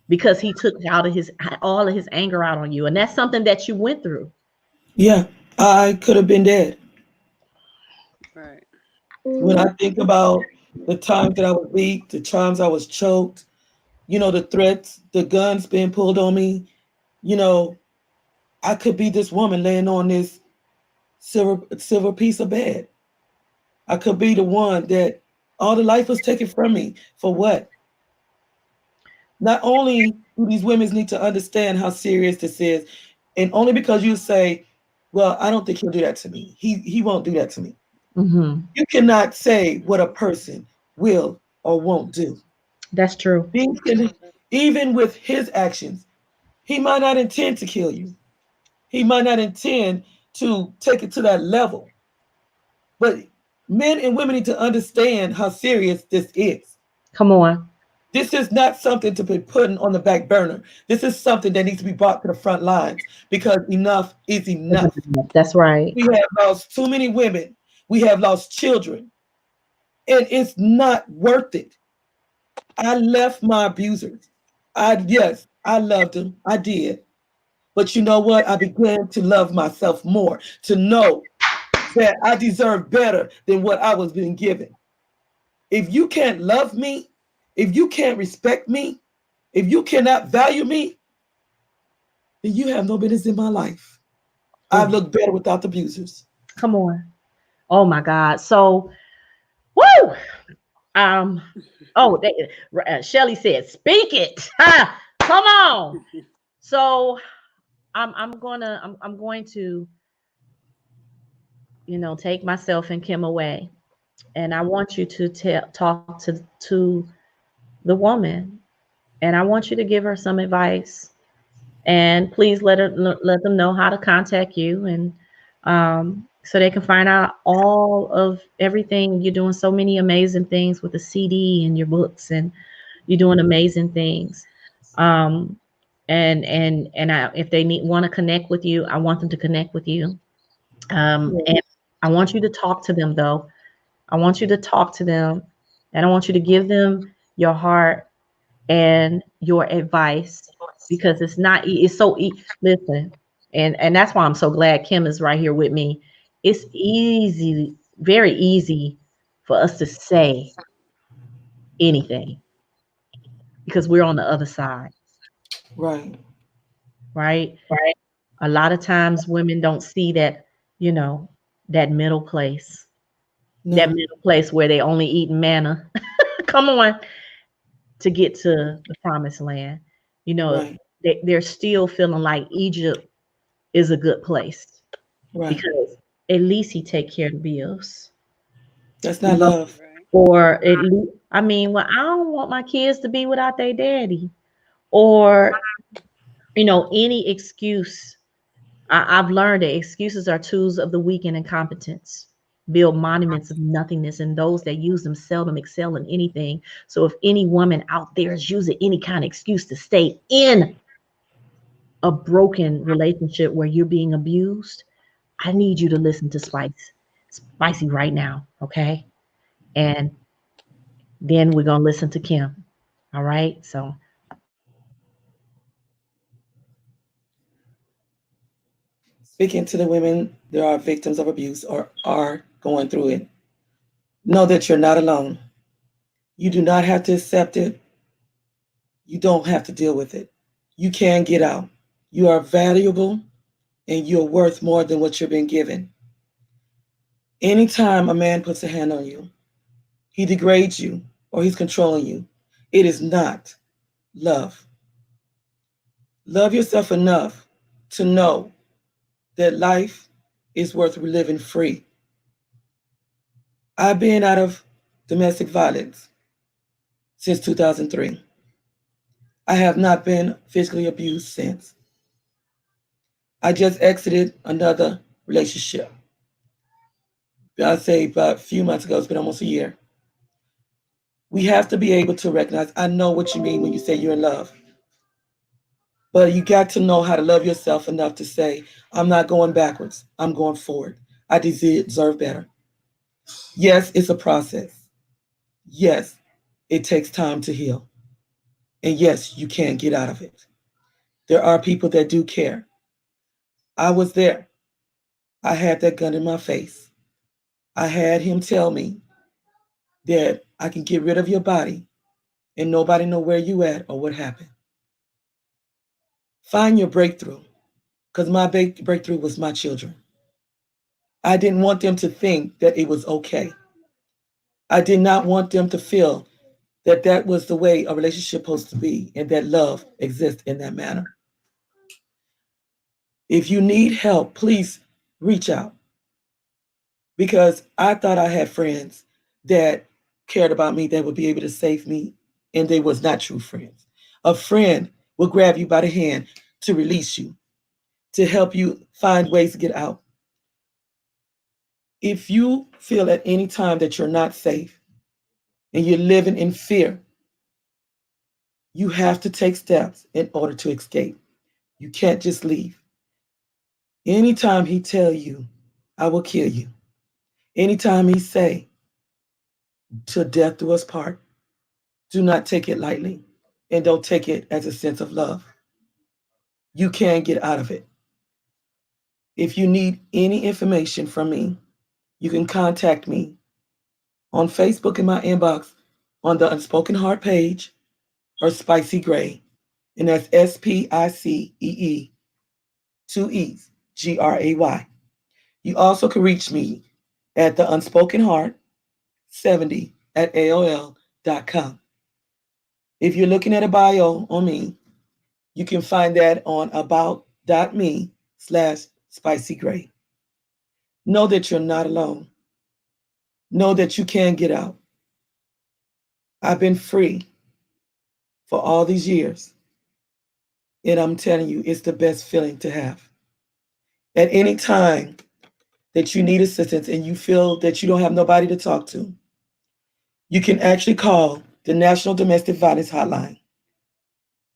because he took out of his all of his anger out on you. And that's something that you went through. Yeah, I could have been dead. Right. When I think about the times that I was weak, the times I was choked, the threats, the guns being pulled on me, you know, I could be this woman laying on this silver piece of bed. I could be the one that all the life was taken from me. For what? Not only do these women need to understand how serious this is, and only because you say, well, I don't think he'll do that to me. He won't do that to me. Hmm. You cannot say what a person will or won't do. That's true. Even with his actions, he might not intend to kill you. He might not intend to take it to that level. But men and women need to understand how serious this is. Come on. This is not something to be put on the back burner. This is something that needs to be brought to the front lines because enough is enough. That's right. We have lost too many women. We have lost children, and it's not worth it. I left my abusers. Yes, I loved them. I did. But you know what? I began to love myself more, to know that I deserve better than what I was being given. If you can't love me, if you can't respect me, if you cannot value me, then you have no business in my life. I've Ooh, looked better without the abusers. come on. Oh my God. So, woo. Um. Oh, Shelly said, "Speak it." Ha! Come on. So, I'm going to take myself and Kim away, and I want you to talk to the woman, and I want you to give her some advice, and please let them know how to contact you, and so they can find out all of everything. You're doing so many amazing things with the CD and your books, and you're doing amazing things. Um, if they want to connect with you, I want them to connect with you. And I want you to talk to them though. I want you to talk to them, and I want you to give them your heart and your advice because it's not it's so listen, and that's why I'm so glad Kim is right here with me. It's easy, very easy for us to say anything because we're on the other side, Right. right? A lot of times women don't see that, you know, that middle place, that No. middle place where they only eat manna. Come on, to get to the promised land. You know, Right. they're still feeling like Egypt is a good place Right. because at least he take care of the bills, That's you not know, love. Right. or at least, I mean, well, I don't want my kids to be without their daddy, or any excuse. I've learned that excuses are tools of the weak and incompetence. Build monuments of nothingness, and those that use them seldom excel in anything. So, if any woman out there is using any kind of excuse to stay in a broken relationship where you're being abused, I need you to listen to Spicy right now, okay? And then we're gonna listen to Kim. All right. So Speaking to the women that are victims of abuse or are going through it, know that you're not alone. You do not have to accept it. You don't have to deal with it. You can get out. You are valuable and you're worth more than what you're being given. Anytime a man puts a hand on you, he degrades you or he's controlling you. It is not love. Love yourself enough to know that life is worth living free. I've been out of domestic violence since 2003. I have not been physically abused since. I just exited another relationship. I'd say about a few months ago, it's been almost a year. We have to be able to recognize, I know what you mean when you say you're in love, but you got to know how to love yourself enough to say, I'm not going backwards, I'm going forward. I deserve better. Yes, it's a process. Yes, it takes time to heal. And yes, you can get out of it. There are people that do care. I was there. I had that gun in my face. I had him tell me that I can get rid of your body and nobody know where you at or what happened. Find your breakthrough, because my breakthrough was my children. I didn't want them to think that it was okay. I did not want them to feel that that was the way a relationship supposed to be and that love exists in that manner. If you need help, please reach out, because I thought I had friends that cared about me, that would be able to save me, and they was not true friends. A friend will grab you by the hand to release you, to help you find ways to get out. If you feel at any time that you're not safe and you're living in fear, you have to take steps in order to escape. You can't just leave. Anytime he tell you, I will kill you. Anytime he say, till death do us part, do not take it lightly and don't take it as a sense of love. You can get out of it. If you need any information from me, you can contact me on Facebook in my inbox on the Unspoken Heart page or Spicy Gray. And that's SPICEE, two E's, GRAY. You also can reach me at the Unspoken Heart 70 at AOL.com. If you're looking at a bio on me, you can find that on about.me/Spicy Gray. Know that you're not alone. Know that you can get out. I've been free for all these years, and I'm telling you, it's the best feeling to have. At any time that you need assistance and you feel that you don't have nobody to talk to, you can actually call the National Domestic Violence Hotline,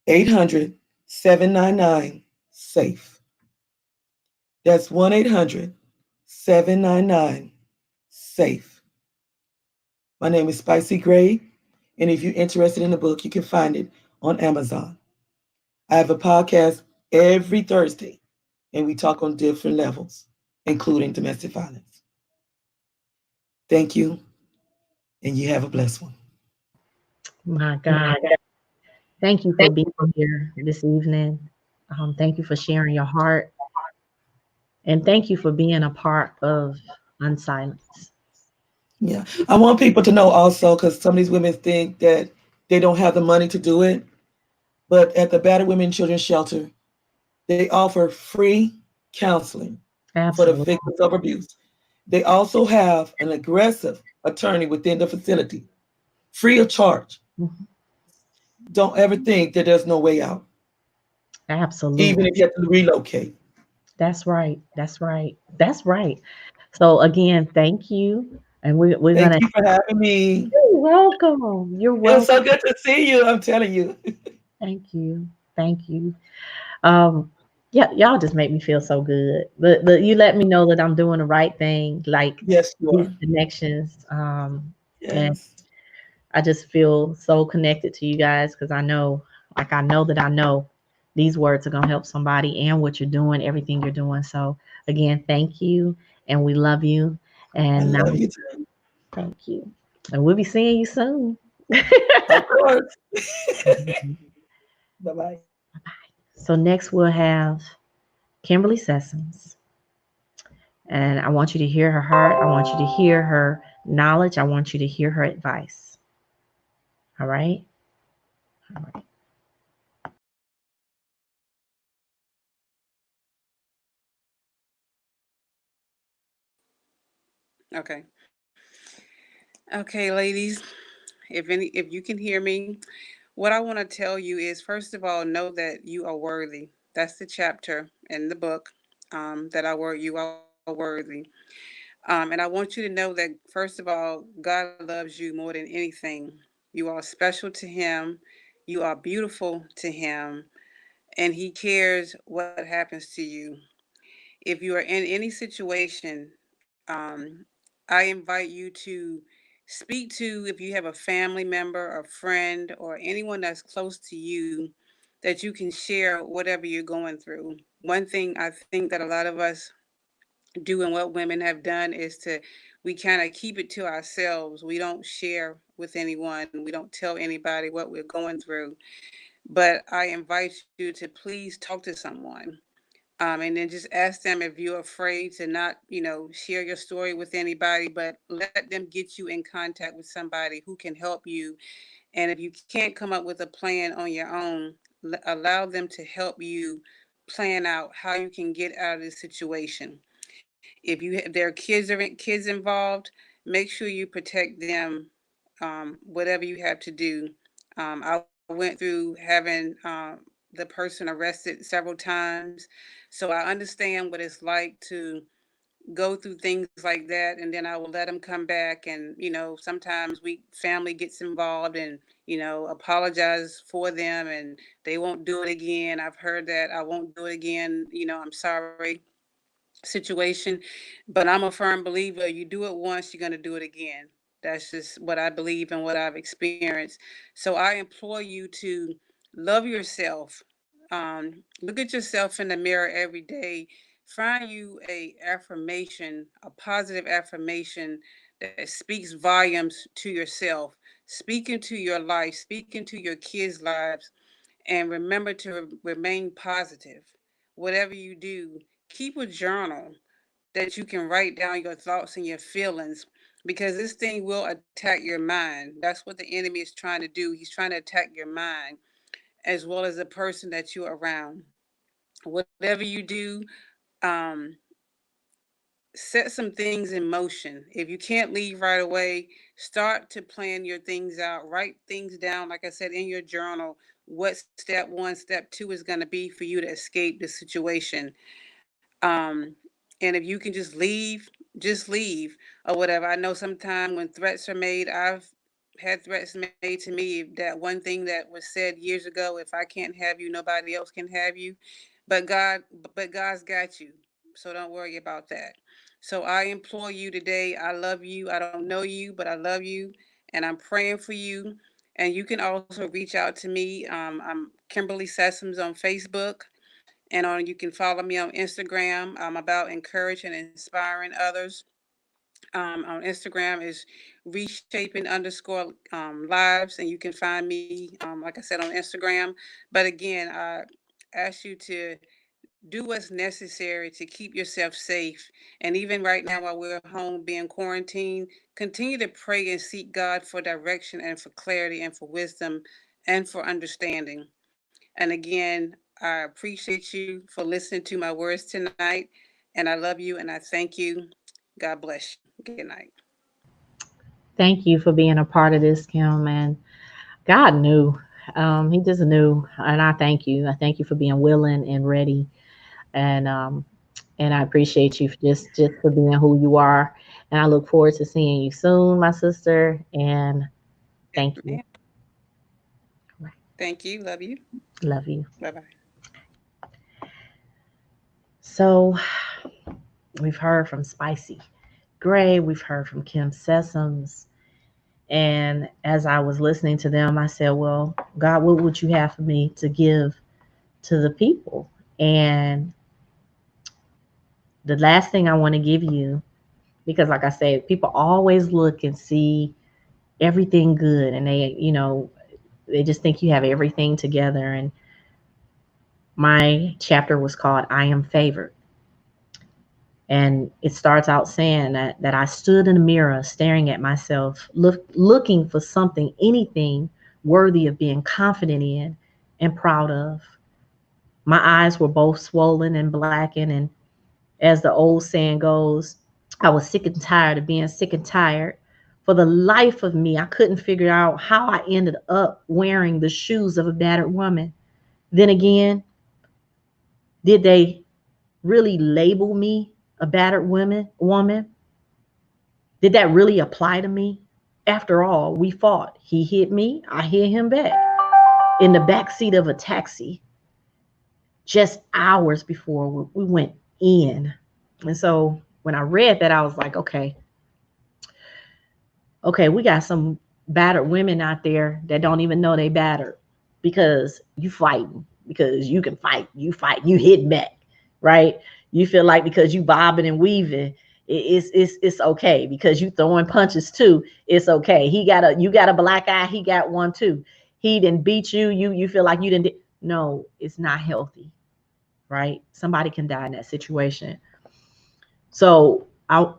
800-799-SAFE. That's 1-800-799-SAFE. My name is Spicy Gray, and if you're interested in the book, you can find it on Amazon. I have a podcast every Thursday, and we talk on different levels, including domestic violence. Thank you, and you have a blessed one. My God. Thank you for being here this evening. Thank you for sharing your heart. And thank you for being a part of Unsilenced. Yeah, I want people to know also, because some of these women think that they don't have the money to do it, but at the Battered Women and Children's Shelter, they offer free counseling for the Absolutely. victims of abuse. They also have an aggressive attorney within the facility, free of charge. Mhm. Don't ever think that there's no way out, even Absolutely. if you have to relocate. That's right. That's right. That's right. So again, thank you. And we're Thank gonna you for having me. You're welcome. You're It was welcome. so good to see you. I'm telling you. Thank you. Thank you. Um, yeah, y'all just make me feel so good. But you let me know that I'm doing the right thing, like Yes, you these are. connections. And Yes. I just feel so connected to you guys because I know, like I know these words are gonna help somebody and what you're doing, everything you're doing. So again, thank you, and we love you. I And now, love you too. thank you, and we'll be seeing you soon. Of course. Bye bye. So next we'll have Kimberly Sessoms. And I want you to hear her heart. I want you to hear her knowledge. I want you to hear her advice. All right? All right. Okay. Okay, ladies. If you can hear me, What I want to tell you is, first of all, know that you are worthy. That's the chapter in the book, that I word you are worthy. And I want you to know that, first of all, God loves you more than anything. You are special to Him. You are beautiful to Him. And He cares what happens to you. If you are in any situation, I invite you to speak to, if you have a family member, a friend, or anyone that's close to you, that you can share whatever you're going through. One thing I think that a lot of us do, and what women have done, is to, we kind of keep it to ourselves. We don't share with anyone. We don't tell anybody what we're going through. But I invite you to please talk to someone, and then just ask them if you're afraid to not, share your story with anybody, but let them get you in contact with somebody who can help you. And if you can't come up with a plan on your own, allow them to help you plan out how you can get out of this situation. If there are kids involved, make sure you protect them, whatever you have to do. I went through having the person arrested several times, so I understand what it's like to go through things like that, and then I will let them come back, and sometimes we family gets involved and apologize for them, and they won't do it again. I've heard that, I won't do it again, I'm sorry situation. But I'm a firm believer, you do it once, you're going to do it again. That's just what I believe and what I've experienced. So I implore you to love yourself. Look at yourself in the mirror every day. Find you a affirmation, a positive affirmation that speaks volumes to yourself. Speak into your life, speak into your kids' lives, and remember to remain positive. Whatever you do, keep a journal that you can write down your thoughts and your feelings, because this thing will attack your mind. That's what the enemy is trying to do. He's trying to attack your mind as well as the person that you're around. Whatever you do, um, set some things in motion. If you can't leave right away, start to plan your things out. Write things down, like I said, in your journal. What step one, step two is going to be for you to escape the situation. Um, and if you can just leave or whatever. I know sometimes when threats are made, I've had threats made to me. That one thing that was said years ago: if I can't have you, nobody else can have you. But God, but God's got you. So don't worry about that. So I implore you today. I love you. I don't know you, but I love you, and I'm praying for you. And you can also reach out to me. I'm Kimberly Sessoms on Facebook, and you can follow me on Instagram. I'm about encouraging and inspiring others. On Instagram is reshaping underscore lives, and you can find me, like I said, on Instagram. But again, I ask you to do what's necessary to keep yourself safe. And even right now, while we're home being quarantined, continue to pray and seek God for direction and for clarity and for wisdom and for understanding. And again, I appreciate you for listening to my words tonight. And I love you and I thank you. God bless you. Good night. Thank you for being a part of this, Kim. And God knew. He just knew. And I thank you. I thank you for being willing and ready. And I appreciate you for just for being who you are. And I look forward to seeing you soon, my sister. And Yes, thank you. ma'am. Thank you. Love you. Love you. Bye bye. So we've heard from Spicy Gray. We've heard from Kim Sessoms. And as I was listening to them, I said, well, God, what would you have for me to give to the people? And the last thing I want to give you, because like I said, people always look and see everything good, and they just think you have everything together. And my chapter was called I Am Favored. And it starts out saying that I stood in the mirror staring at myself, looking for something, anything worthy of being confident in and proud of. My eyes were both swollen and blackened, and as the old saying goes, I was sick and tired of being sick and tired, For the life of me, I couldn't figure out how I ended up wearing the shoes of a battered woman. Then again, did they really label me a battered woman? Did that really apply to me? After all, we fought. He hit me, I hit him back in the back seat of a taxi just hours before we went in. And so when I read that, I was like, okay, we got some battered women out there that don't even know they battered because you fighting, because you can fight, you hit back, right? You feel like because you bobbing and weaving, it's okay because you throwing punches too. It's okay. You got a black eye, he got one too. He didn't beat you. You feel like you didn't. No, it's not healthy, right? Somebody can die in that situation. So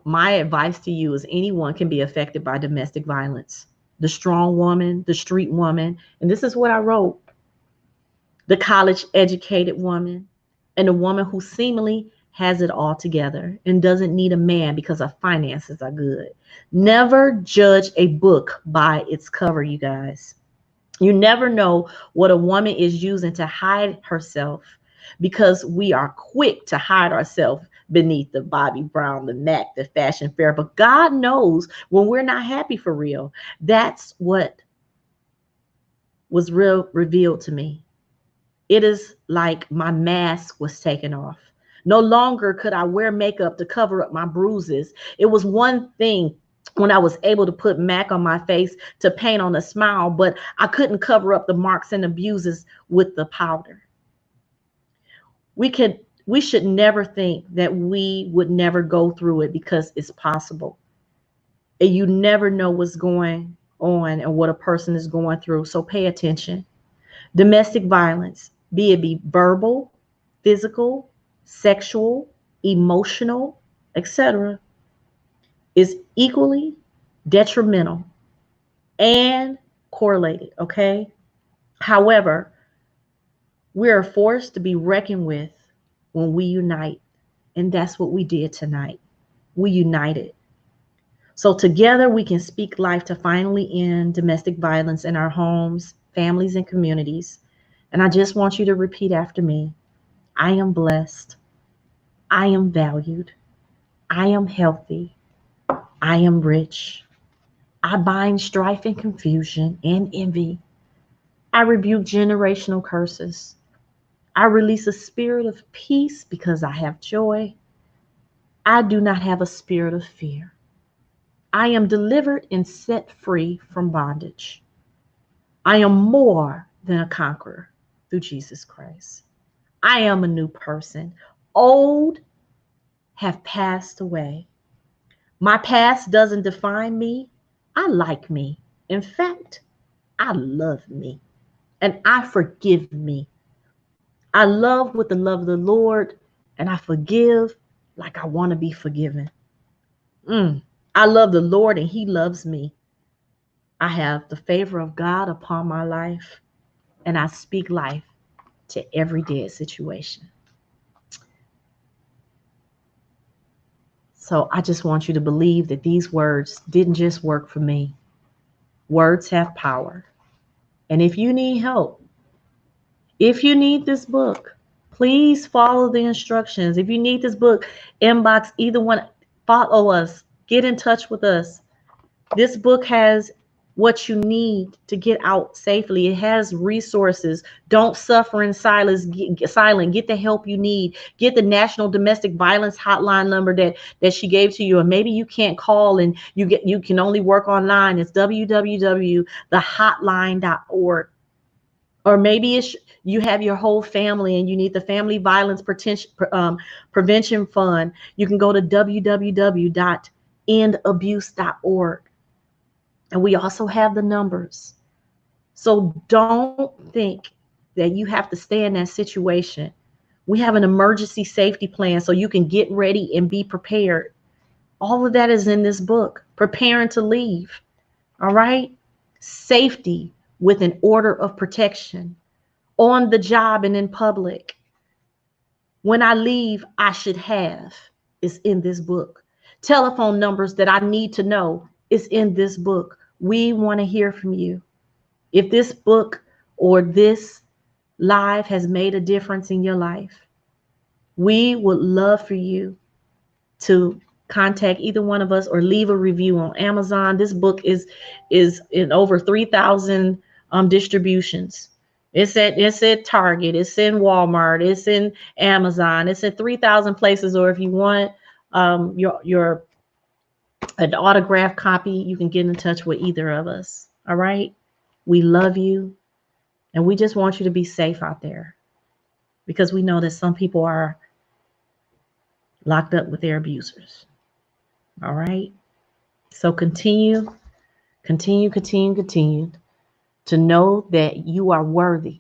my advice to you is anyone can be affected by domestic violence. The strong woman, the street woman, and this is what I wrote, the college educated woman, and the woman who seemingly has it all together and doesn't need a man because her finances are good. Never judge a book by its cover, you guys. You never know what a woman is using to hide herself because we are quick to hide ourselves beneath the Bobbi Brown, the Mac, the Fashion Fair. But God knows when we're not happy for real. That's what was revealed to me. It is like my mask was taken off. No longer could I wear makeup to cover up my bruises. It was one thing when I was able to put MAC on my face to paint on a smile, but I couldn't cover up the marks and abuses with the powder. We should never think that we would never go through it because it's possible. And you never know what's going on and what a person is going through. So pay attention. Domestic violence, be verbal, physical, sexual, emotional, etc., is equally detrimental and correlated, okay? However, we are forced to be reckoned with when we unite, and that's what we did tonight. We united. So together we can speak life to finally end domestic violence in our homes, families, and communities. And I just want you to repeat after me. I am blessed. I am valued. I am healthy. I am rich. I bind strife and confusion and envy. I rebuke generational curses. I release a spirit of peace because I have joy. I do not have a spirit of fear. I am delivered and set free from bondage. I am more than a conqueror through Jesus Christ. I am a new person. Old have passed away. My past doesn't define me. I like me. In fact, I love me and I forgive me. I love with the love of the Lord and I forgive like I want to be forgiven. I love the Lord and he loves me. I have the favor of God upon my life and I speak life to every dead situation. So I just want you to believe that these words didn't just work for me. Words have power. And if you need help, if you need this book, please follow the instructions. If you need this book, inbox either one, follow us, get in touch with us. This book has what you need to get out safely. It has resources. Don't suffer in silence. Get the help you need. Get the National Domestic Violence Hotline number that she gave to you. And maybe you can't call and you can only work online. It's www.thehotline.org. Or maybe you have your whole family and you need the Family Violence Prevention Fund. You can go to www.endabuse.org. And we also have the numbers. So don't think that you have to stay in that situation. We have an emergency safety plan so you can get ready and be prepared. All of that is in this book. Preparing to leave. All right? Safety with an order of protection. On the job and in public. When I leave, I should have is in this book. Telephone numbers that I need to know is in this book. We want to hear from you. If this book or this live has made a difference in your life, we would love for you to contact either one of us or leave a review on Amazon. This book is in over 3,000 distributions. It's at Target, it's in Walmart, it's in Amazon, it's at 3,000 places. Or if you want your an autographed copy, you can get in touch with either of us. All right. We love you, and we just want you to be safe out there, because we know that some people are locked up with their abusers. All right. So continue to know that you are worthy.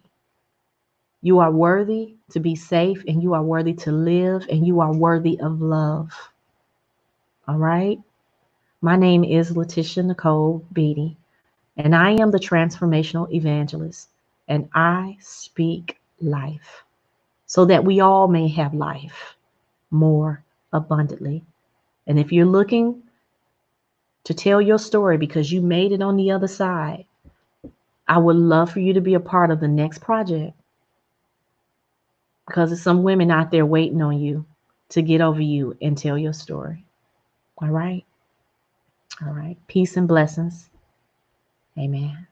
You are worthy to be safe, and you are worthy to live, and you are worthy of love. All right. My name is Letitia Nicole Beatty, and I am the transformational evangelist, and I speak life so that we all may have life more abundantly. And if you're looking to tell your story because you made it on the other side, I would love for you to be a part of the next project, because there's some women out there waiting on you to get over you and tell your story. All right. All right. Peace and blessings. Amen.